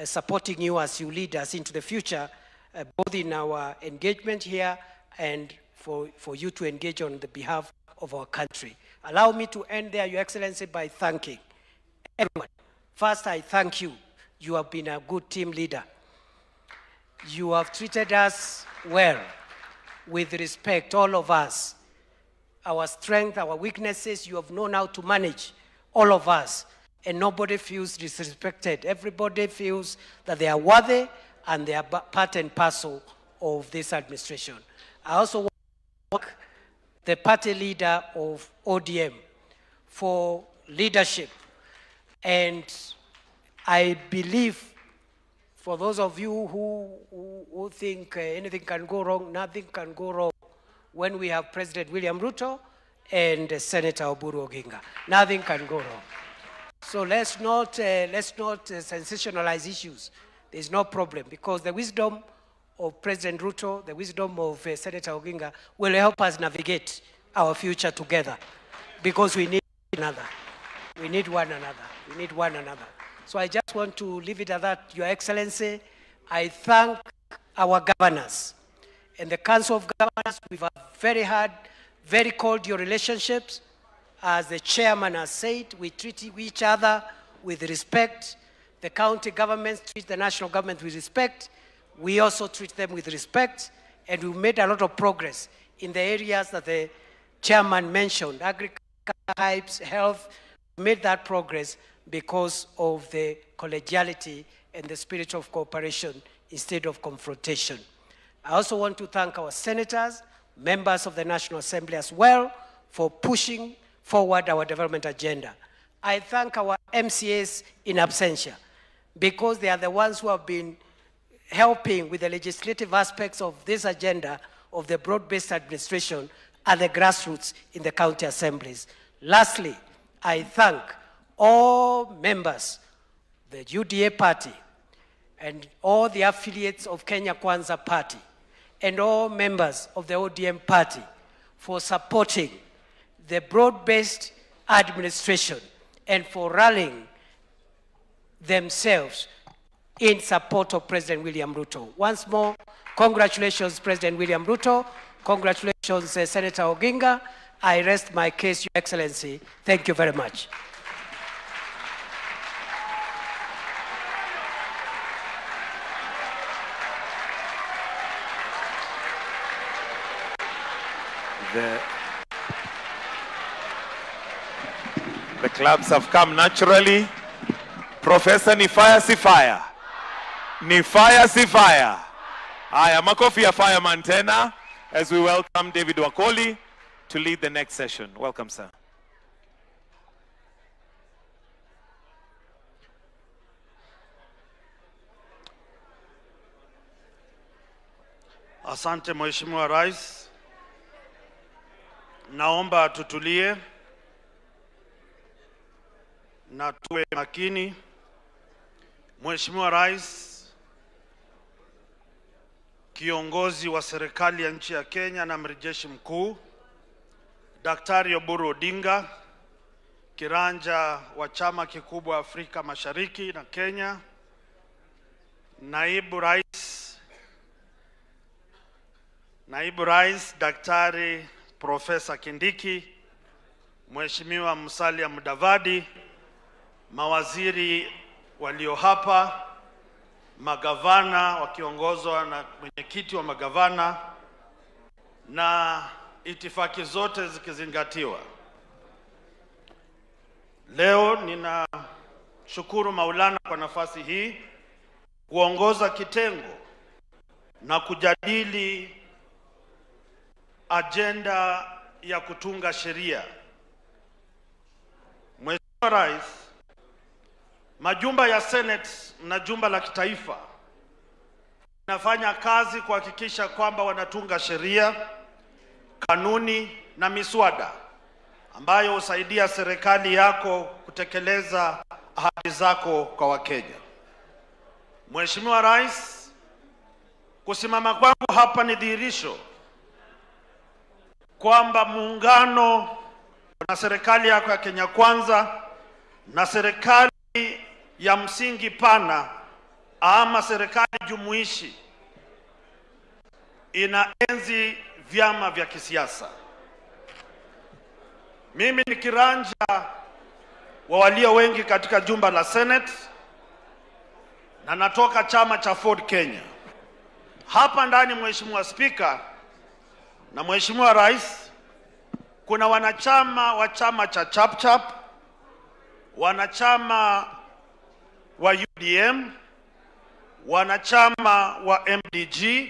supporting you as you lead us into the future, both in our engagement here and for you to engage on the behalf of our country. Allow me to end there, Your Excellency, by thanking everyone. First, I thank you. You have been a good team leader. You have treated us well, with respect, all of us. Our strength, our weaknesses, you have known how to manage, all of us. And nobody feels disrespected. Everybody feels that they are worthy and they are part and parcel of this administration. I also want to thank the party leader of ODM for leadership. And I believe, for those of you who think anything can go wrong, nothing can go wrong when we have President William Ruto and Senator Oburu Oginga. Nothing can go wrong. So let's not sensationalize issues. There's no problem, because the wisdom of President Ruto, the wisdom of Senator Oginga will help us navigate our future together, because we need another. We need one another. We need one another. So I just want to leave it at that, Your Excellency. I thank our governors and the Council of Governors. We've had very hard, very cordial relationships. As the chairman has said, we treat each other with respect. The county governments treat the national government with respect. We also treat them with respect. And we've made a lot of progress in the areas that the chairman mentioned, agriculture, health. We made that progress. because of the collegiality and the spirit of cooperation instead of confrontation. I also want to thank our senators, members of the National Assembly as well, for pushing forward our development agenda. I thank our MCAs in absentia, because they are the ones who have been helping with the legislative aspects of this agenda of the broad-based administration at the grassroots in the county assemblies. Lastly, I thank all members, the UDA party, and all the affiliates of Kenya Kwanza party, and all members of the ODM party for supporting the broad-based administration and for rallying themselves in support of President William Ruto. Once more, congratulations, President William Ruto. Congratulations, Senator Oginga. I rest my case, Your Excellency. Thank you very much. The clubs have come naturally. Professor Sifuna. Sifuna. Aya, makofi ya fireman tena as we welcome David Wakoli to lead the next session. Welcome, sir. Asante Mheshimiwa Rais. Naomba tutulie na tuwe makini. Mheshimiwa Rais, kiongozi wa serikali ya nchi ya Kenya na Amiri Jeshi Mkuu Daktari Oburu Odinga, kiranja wa chama kikubwa Afrika Mashariki na Kenya, Naibu Rais Daktari Profesa Kindiki, Mheshimiwa Musalia Mudavadi, mawaziri walio hapa, magavana wakiongozwa na mwenyekiti wa magavana na itifaki zote zikizingatiwa. Leo ninashukuru Maulana kwa nafasi hii kuongoza kitengo na kujadili agenda ya kutunga sheria. Mheshimiwa Rais, majumba ya Senate na jumba la kitaifa nafanya kazi kuhakikisha kwamba wanatunga sheria, kanuni na miswada ambayo husaidia serikali yako kutekeleza ahadi zako kwa Wakenya. Mheshimiwa Rais, kusimama kwangu hapa ni dhihirisho kwamba muungano na serikali yako ya Kenya Kwanza na serikali ya msingi pana ama serikali jumuishi inaenzi vyama vya kisiasa. Mimi ni kiranja wa walio wengi katika jumba la Senate na natoka chama cha Ford Kenya. Hapa ndani, Mheshimiwa Spika na Mheshimiwa Rais, kuna wanachama wa chama cha Chapchap, wanachama wa UDM, wanachama wa MDG,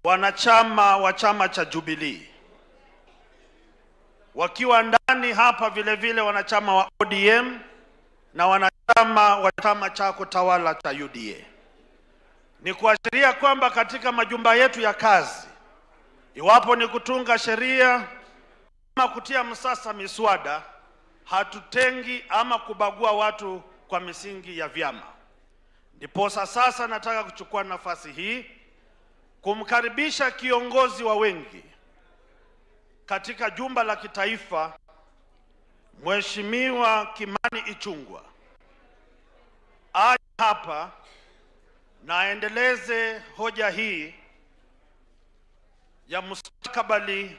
wanachama wa chama cha Jubilee. Wakiwa ndani hapa vile vile wanachama wa ODM na wanachama wa chama chako tawala cha UDA. Ni kuashiria kwamba katika majumba yetu ya kazi, iwapo ni kutunga sheria ama kutia msasa miswada, hatutengi ama kubagua watu kwa misingi ya vyama. Ndiposa sasa nataka kuchukua nafasi hii kumkaribisha kiongozi wa wengi katika jumba la kitaifa, Mheshimiwa Kimani Ichung'wah, aje hapa na aendeleze hoja hii ya mustakabali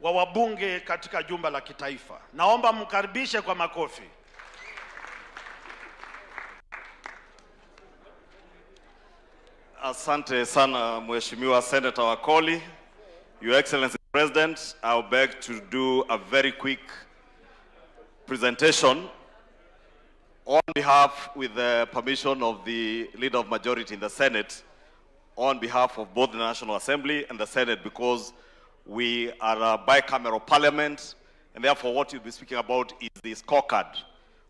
wa wabunge katika jumba la kitaifa. Naomba mkaribishe kwa makofi. Asante sana Mheshimiwa Senator Wakoli. Your Excellency President, I'll beg to do a very quick presentation On behalf, with the permission of the Leader of Majority in the Senate, on behalf of both the National Assembly and the Senate, because we are a bicameral parliament, and therefore what you'll be speaking about is the scorecard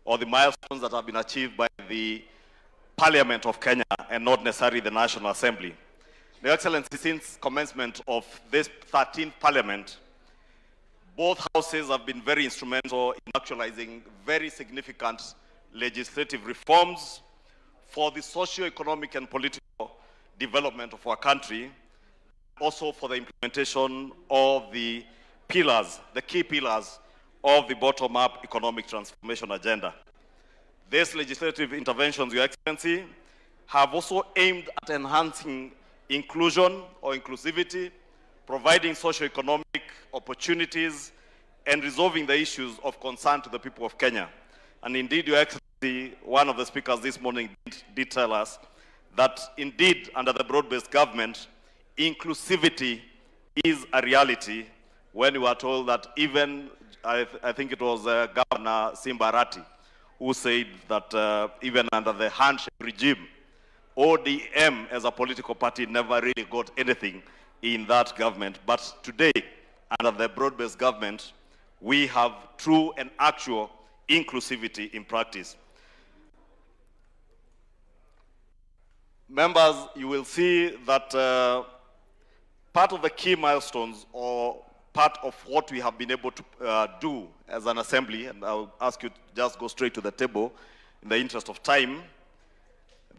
or the milestones that have been achieved by the Parliament of Kenya and not necessarily the National Assembly. Your Excellency, since commencement of this 13th Parliament, both houses have been very instrumental in actualizing very significant legislative reforms for the socio-economic and political development of our country, also for the implementation of the pillars, the key pillars of the bottom-up economic transformation agenda. These legislative interventions, Your Excellency, have also aimed at enhancing inclusion or inclusivity, providing socio-economic opportunities, and resolving the issues of concern to the people of Kenya. And indeed, Your Excellency, one of the speakers this morning did tell us that indeed, under the broad-based government, inclusivity is a reality, when we were told that even, I think it was Governor Simbarati, who said that even under the handshake regime, ODM as a political party never really got anything in that government. But today, under the broad-based government, we have true and actual inclusivity in practice. Members, you will see that part of the key milestones or part of what we have been able to do as an assembly, and I'll ask you to just go straight to the table in the interest of time,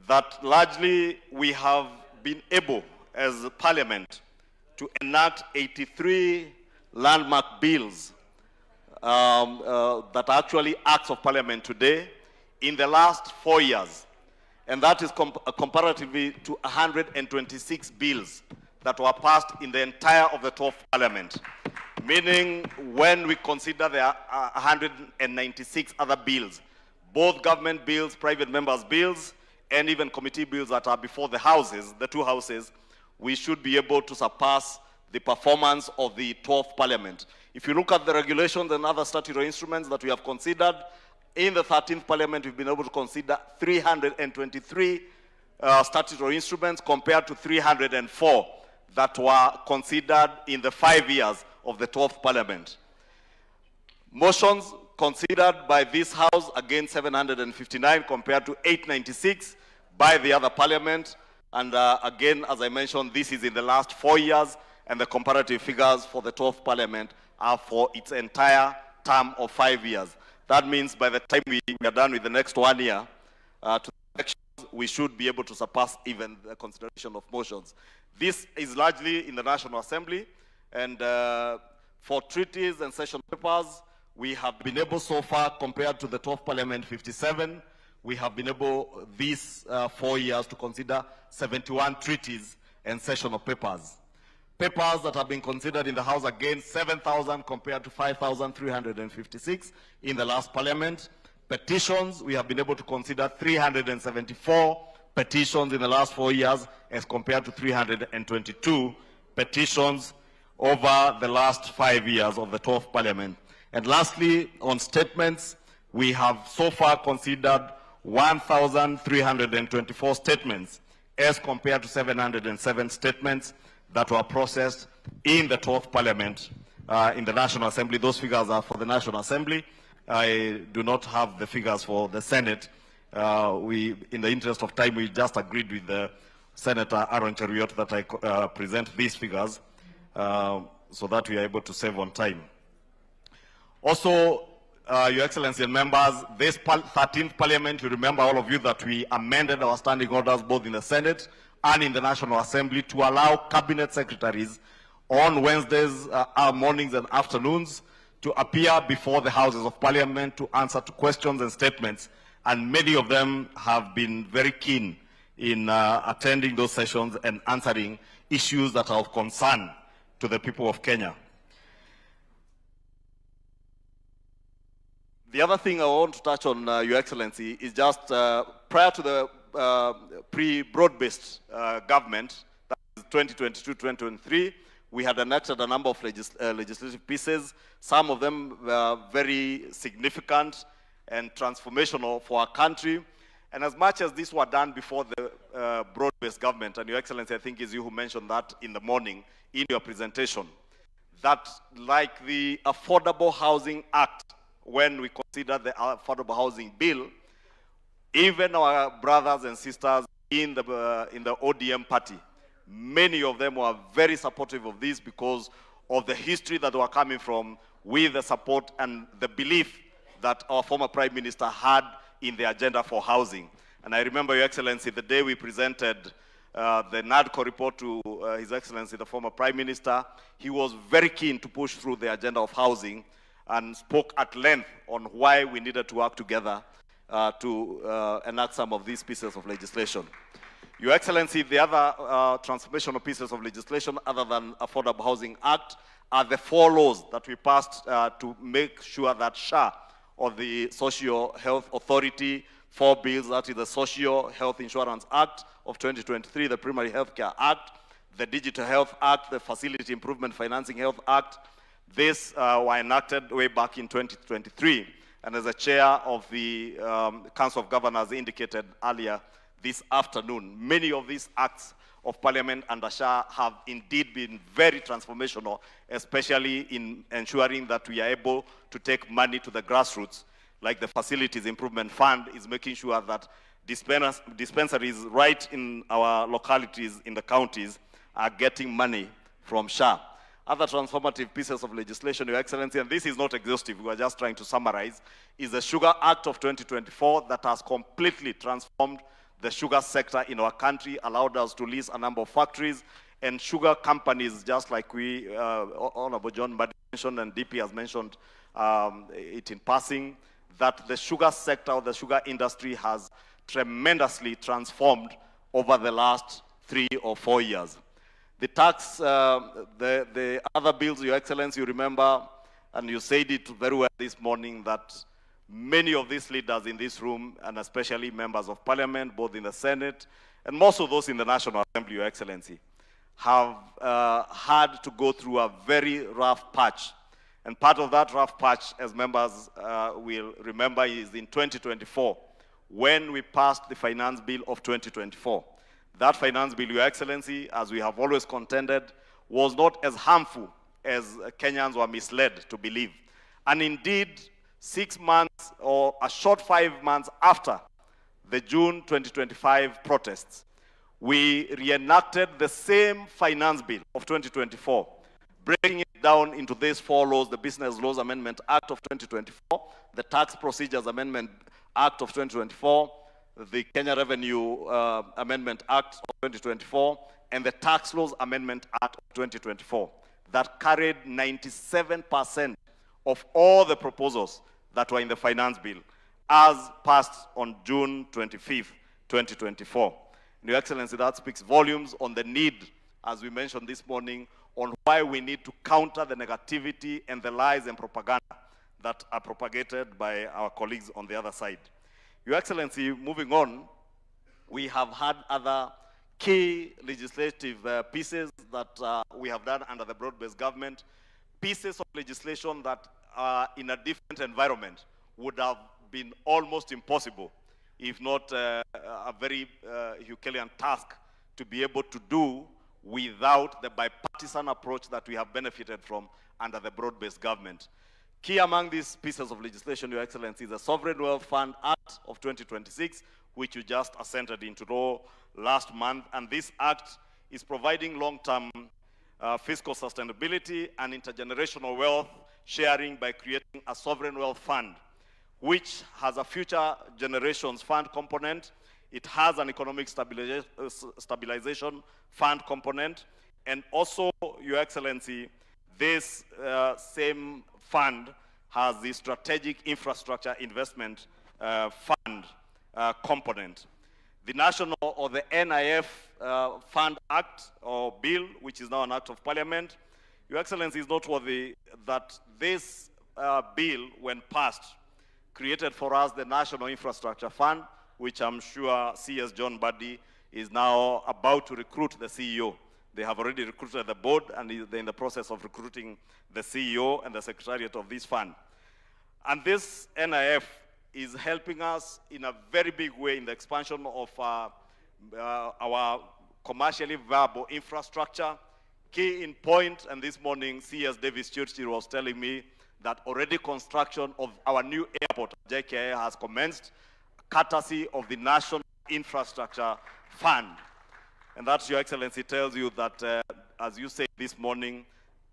that largely we have been able as a parliament to enact 83 landmark bills that are actually acts of parliament today in the last 4 years. And that is comparatively to 126 bills that were passed in the entire of the 12th parliament. Meaning, when we consider there are 196 other bills, both government bills, private members' bills, and even committee bills that are before the houses, the two houses, we should be able to surpass the performance of the 12th parliament. If you look at the regulations and other statutory instruments that we have considered, in the 13th parliament, we've been able to consider 323 statutory instruments compared to 304 that were considered in the 5 years of the 12th parliament. Motions considered by this house, again 759 compared to 896 by the other parliament. And again, as I mentioned, this is in the last 4 years, and the comparative figures for the 12th parliament are for its entire term of 5 years. That means by the time we are done with the next 1 year, to the elections, we should be able to surpass even the consideration of motions. This is largely in the National Assembly, and for treaties and session papers, we have been able so far, compared to the 12th Parliament 57, we have been able these 4 years to consider 71 treaties and session of papers. Papers that have been considered in the House, again 7,000 compared to 5,356 in the last Parliament. Petitions, we have been able to consider 374 petitions in the last 4 years as compared to 322 petitions over the last 5 years of the 12th Parliament. And lastly, on statements, we have so far considered 1,324 statements as compared to 707 statements that were processed in the 12th Parliament in the National Assembly. Those figures are for the National Assembly. I do not have the figures for the Senate. In the interest of time, we just agreed with Senator Aaron Cheruiyot that I present these figures so that we are able to save on time. Also, Your Excellency and members, this 13th Parliament, you remember all of you that we amended our standing orders both in the Senate and in the National Assembly to allow cabinet secretaries on Wednesdays mornings and afternoons to appear before the Houses of Parliament to answer to questions and statements. And many of them have been very keen in attending those sessions and answering issues that are of concern to the people of Kenya. The other thing I want to touch on, Your Excellency, is just prior to the pre-broad-based government, that is 2022-2023, we had enacted a number of legislative pieces. Some of them were very significant and transformational for our country. And as much as these were done before the Broadbase government, and Your Excellency, I think is you who mentioned that in the morning in your presentation, that like the Affordable Housing Act, when we consider the Affordable Housing Bill, even our brothers and sisters in the ODM party, many of them were very supportive of this because of the history that were coming from with the support and the belief that our former Prime Minister had in the agenda for housing. And I remember, Your Excellency, the day we presented the NADCO report to His Excellency, the former Prime Minister, he was very keen to push through the agenda of housing and spoke at length on why we needed to work together to enact some of these pieces of legislation. Your Excellency, the other transformational pieces of legislation other than Affordable Housing Act are the 4 laws that we passed to make sure that SHA, or the Social Health Authority, 4 bills, that is the Social Health Insurance Act of 2023, the Primary Healthcare Act, the Digital Health Act, the Facility Improvement Financing Health Act. These were enacted way back in 2023. And as the chair of the Council of Governors indicated earlier this afternoon, many of these acts of Parliament under SHA have indeed been very transformational, especially in ensuring that we are able to take money to the grassroots, like the Facilities Improvement Fund is making sure that dispensaries right in our localities in the counties are getting money from SHA. Other transformative pieces of legislation, Your Excellency, and this is not exhaustive, we are just trying to summarize, is the Sugar Act of 2024 that has completely transformed the sugar sector in our country, allowed us to lease a number of factories and sugar companies, just like we, Honorable John Mbadi mentioned and DP has mentioned it in passing, that the sugar sector or the sugar industry has tremendously transformed over the last 3 or 4 years. The tax, the other bills, Your Excellency, you remember, and you said it very well this morning, that many of these leaders in this room, and especially members of Parliament, both in the Senate, and most of those in the National Assembly, Your Excellency, have had to go through a very rough patch. And part of that rough patch, as members will remember, is in 2024, when we passed the Finance Bill of 2024. That Finance Bill, Your Excellency, as we have always contended, was not as harmful as Kenyans were misled to believe. And indeed, 6 months or a short 5 months after the June 2025 protests, we reenacted the same Finance Bill of 2024, breaking it down into these 4 laws: the Business Laws Amendment Act of 2024, the Tax Procedures Amendment Act of 2024, the Kenya Revenue Amendment Act of 2024, and the Tax Laws Amendment Act of 2024, that carried 97% of all the proposals that were in the Finance Bill, as passed on June 25th, 2024. Your Excellency, that speaks volumes on the need, as we mentioned this morning, on why we need to counter the negativity and the lies and propaganda that are propagated by our colleagues on the other side. Your Excellency, moving on, we have had other key legislative pieces that we have done under the Broadbase government, pieces of legislation that in a different environment would have been almost impossible, if not a very Herculean task to be able to do without the bipartisan approach that we have benefited from under the Broadbase government. Key among these pieces of legislation, Your Excellency, is the Sovereign Wealth Fund Act of 2026, which you just assented into law last month. And this act is providing long-term fiscal sustainability and intergenerational wealth sharing by creating a sovereign wealth fund, which has a future generations fund component. It has an economic stabilization fund component. And also, Your Excellency, this same fund has the strategic infrastructure investment fund component. The National or the NIF Fund Act or Bill, which is now an Act of Parliament, Your Excellency, is noteworthy that this bill, when passed, created for us the National Infrastructure Fund, which I'm sure CS John Mbadi is now about to recruit the CEO. They have already recruited the board, and they're in the process of recruiting the CEO and the secretariat of this fund. And this NIF is helping us in a very big way in the expansion of our commercially viable infrastructure. Key in point, and this morning CS Davis Churchill was telling me that already construction of our new airport, JKA, has commenced, courtesy of the National Infrastructure Fund. And that, Your Excellency, tells you that, as you said this morning,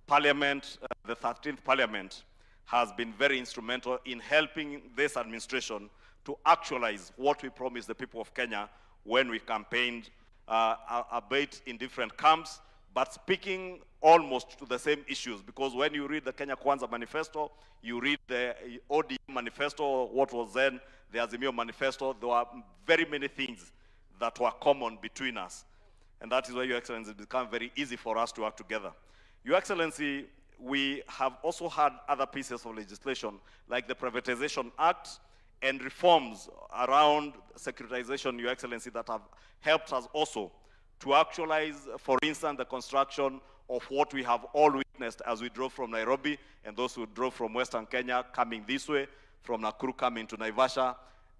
Parliament, the 13th Parliament, has been very instrumental in helping this administration to actualize what we promised the people of Kenya when we campaigned, albeit in different camps, but speaking almost to the same issues. Because when you read the Kenya Kwanza manifesto, you read the ODM manifesto, what was then the Azimio manifesto, there were very many things that were common between us. And that is why, Your Excellency, it's become very easy for us to work together. Your Excellency, we have also had other pieces of legislation, like the Privatization Act and reforms around securitization, Your Excellency, that have helped us also to actualize, for instance, the construction of what we have all witnessed as we drove from Nairobi, and those who drove from Western Kenya coming this way, from Nakuru coming to Naivasha,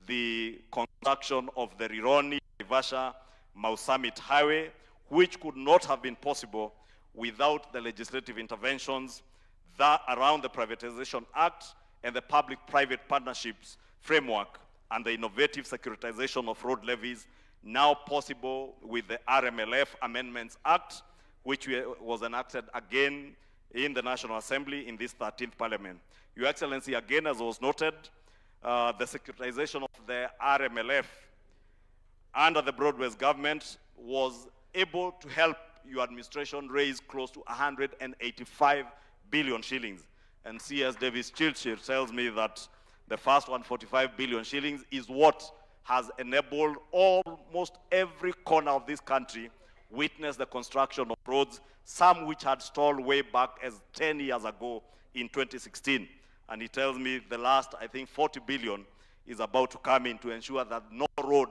the construction of the Rironi, Naivasha, Mau Summit Highway, which could not have been possible without the legislative interventions that around the Privatization Act and the public-private partnerships framework and the innovative securitization of road levies, now possible with the RMLF Amendments Act, which was enacted again in the National Assembly in this 13th Parliament. Your Excellency, again, as was noted, the securitization of the RMLF under the Broadbase government was able to help your administration raise close to 185 billion shillings. And CS Davis Churchill tells me that the first 145 billion shillings is what has enabled almost every corner of this country witness the construction of roads, some which had stalled way back as 10 years ago in 2016. And he tells me the last, I think, 40 billion is about to come in to ensure that no road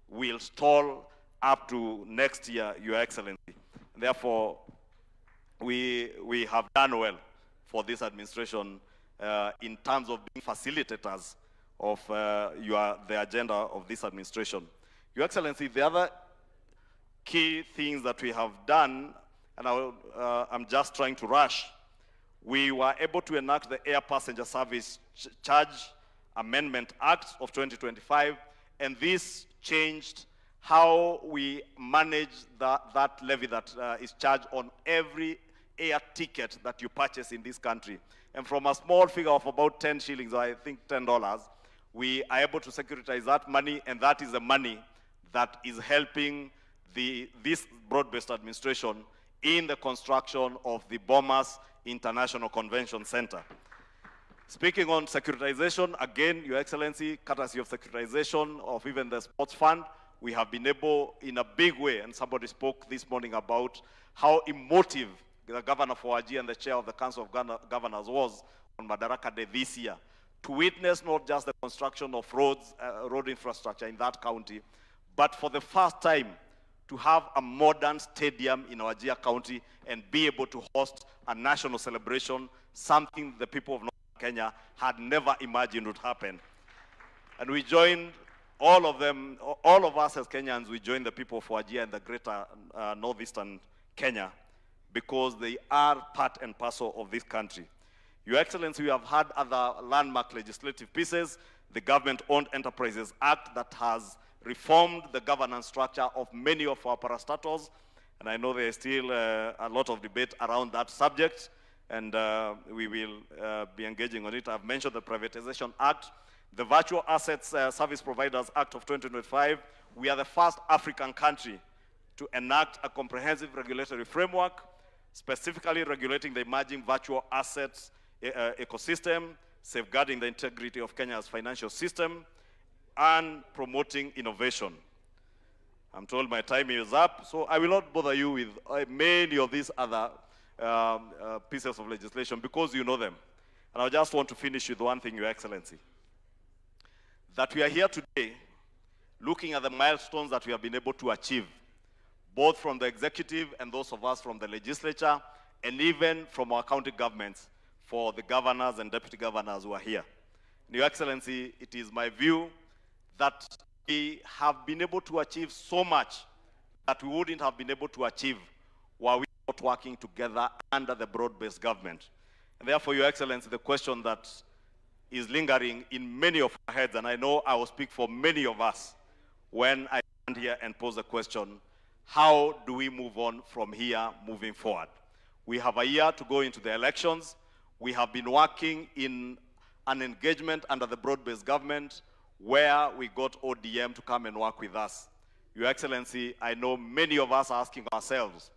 will stall up to next year, Your Excellency. Therefore, we have done well for this administration in terms of being facilitators of the agenda of this administration. Your Excellency, the other key things that we have done, and I'm just trying to rush, we were able to enact the Air Passenger Service Charge Amendment Act of 2025, and this changed how we manage that levy that is charged on every air ticket that you purchase in this country. And from a small figure of about 10 shillings, or I think $10, we are able to securitize that money, and that is the money that is helping this broad-based administration in the construction of the Bomas International Convention Center. Speaking on securitization, again, Your Excellency, courtesy of securitization of even the sports fund, we have been able in a big way, and somebody spoke this morning about how emotive the governor for Wajir and the chair of the Council of Governors was on Madaraka Day this year, to witness not just the construction of roads, road infrastructure in that county, but for the first time to have a modern stadium in Wajir County and be able to host a national celebration, something the people of North Kenya had never imagined would happen. And we joined all of them, all of us as Kenyans, we joined the people of Wajir and the greater northeastern Kenya because they are part and parcel of this country. Your Excellency, we have had other landmark legislative pieces, the Government-Owned Enterprises Act that has reformed the governance structure of many of our parastatals, and I know there is still a lot of debate around that subject, and we will be engaging on it. I've mentioned the Privatization Act, the Virtual Assets Service Providers Act of 2025. We are the first African country to enact a comprehensive regulatory framework, specifically regulating the emerging virtual assets ecosystem, safeguarding the integrity of Kenya's financial system, and promoting innovation. I'm told my time is up, so I will not bother you with many of these other pieces of legislation because you know them. And I just want to finish with one thing, Your Excellency. That we are here today looking at the milestones that we have been able to achieve, both from the executive and those of us from the legislature, and even from our county governments for the governors and deputy governors who are here. Your Excellency, it is my view that we have been able to achieve so much that we wouldn't have been able to achieve were we not working together under the broad-based government. And therefore, Your Excellency, the question that is lingering in many of our heads, and I know I will speak for many of us when I stand here and pose the question, how do we move on from here moving forward? We have a year to go into the elections. We have been working in an engagement under the broad-based government where we got ODM to come and work with us. Your Excellency, I know many of us are asking ourselves,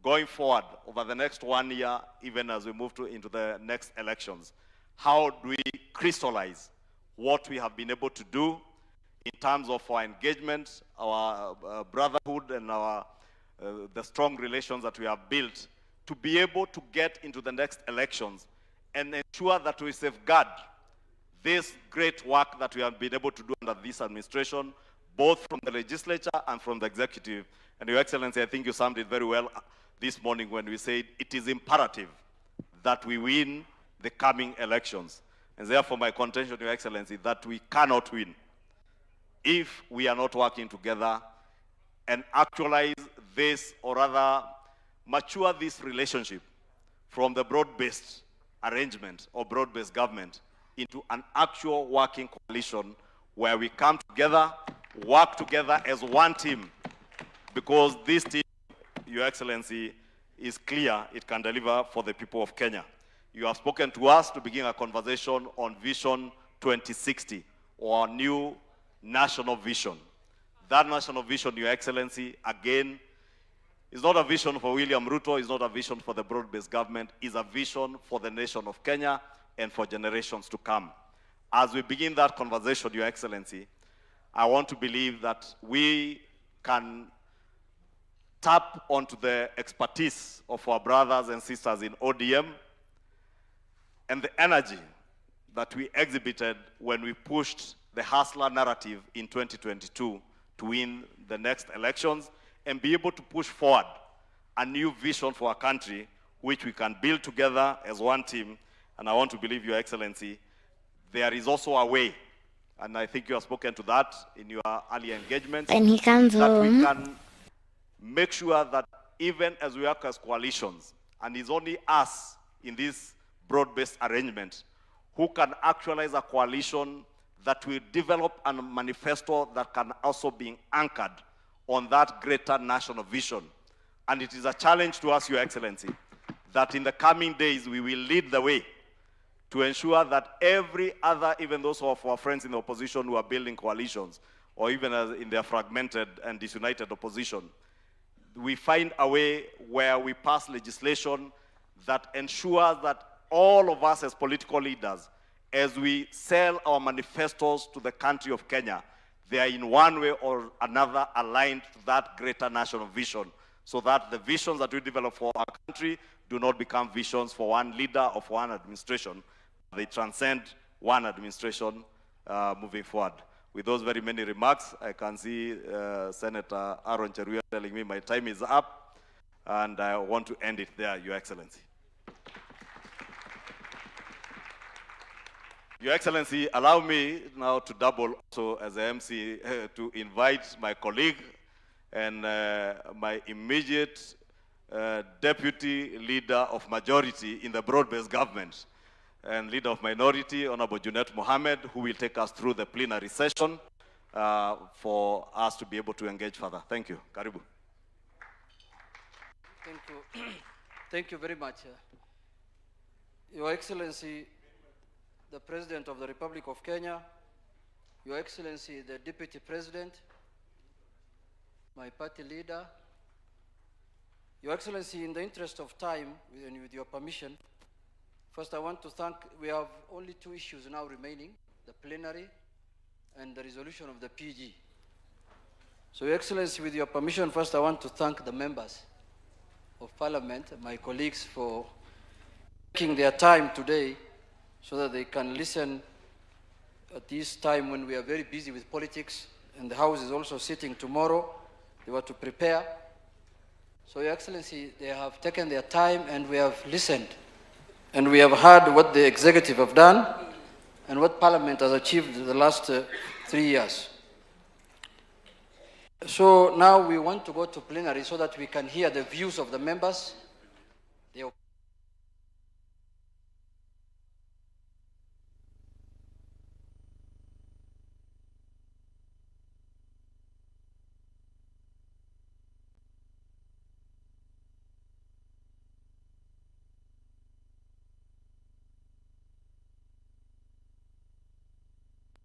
going forward over the next 1 year, even as we move into the next elections, how do we crystallize what we have been able to do in terms of our engagement, our brotherhood, and the strong relations that we have built to be able to get into the next elections and ensure that we safeguard this great work that we have been able to do under this administration, both from the legislature and from the executive. And Your Excellency, I think you summed it very well this morning when we said it is imperative that we win the coming elections. And therefore, my contention, Your Excellency, that we cannot win if we are not working together and actualize this, or rather mature this relationship from the broad-based arrangement or broad-based government into an actual working coalition where we come together, work together as one team, because this team, Your Excellency, is clear it can deliver for the people of Kenya. You have spoken to us to begin a conversation on Vision 2060, or new national vision. That national vision, Your Excellency, again, is not a vision for William Ruto, is not a vision for the broad-based government, is a vision for the nation of Kenya and for generations to come. As we begin that conversation, Your Excellency, I want to believe that we can tap onto the expertise of our brothers and sisters in ODM and the energy that we exhibited when we pushed the hustler narrative in 2022 to win the next elections and be able to push forward a new vision for our country, which we can build together as one team. And I want to believe, Your Excellency, there is also a way, and I think you have spoken to that in your early engagements, When he comes that home, we can make sure that even as we work as coalitions, and it's only us in this broad-based arrangement who can actualize a coalition that will develop a manifesto that can also be anchored on that greater national vision. And it is a challenge to us, Your Excellency, that in the coming days we will lead the way to ensure that every other, even those of our friends in the opposition who are building coalitions, or even as in their fragmented and disunited opposition, we find a way where we pass legislation that ensures that all of us as political leaders, as we sell our manifestos to the country of Kenya, they are in one way or another aligned to that greater national vision, so that the visions that we develop for our country do not become visions for one leader or for one administration. They transcend one administration moving forward. With those very many remarks, I can see Senator Aaron Cheruiyot telling me my time is up, and I want to end it there, Your Excellency. Your Excellency, allow me now to double also as a MC to invite my colleague and my immediate deputy leader of majority in the broad-based government and leader of minority, Honorable Junet Mohammed, who will take us through the plenary session for us to be able to engage further. Thank you. Karibu. Thank you. Thank you very much. Your Excellency, the President of the Republic of Kenya, Your Excellency, the Deputy President, my party leader, Your Excellency, in the interest of time and with your permission, first I want to thank, we have only 2 issues now remaining, the plenary and the resolution of the PG. So Your Excellency, with your permission, first I want to thank the members of Parliament, my colleagues, for taking their time today so that they can listen at this time when we are very busy with politics and the House is also sitting tomorrow. They were to prepare. So Your Excellency, they have taken their time and we have listened and we have heard what the executive have done and what Parliament has achieved the last 3 years. So now we want to go to plenary so that we can hear the views of the members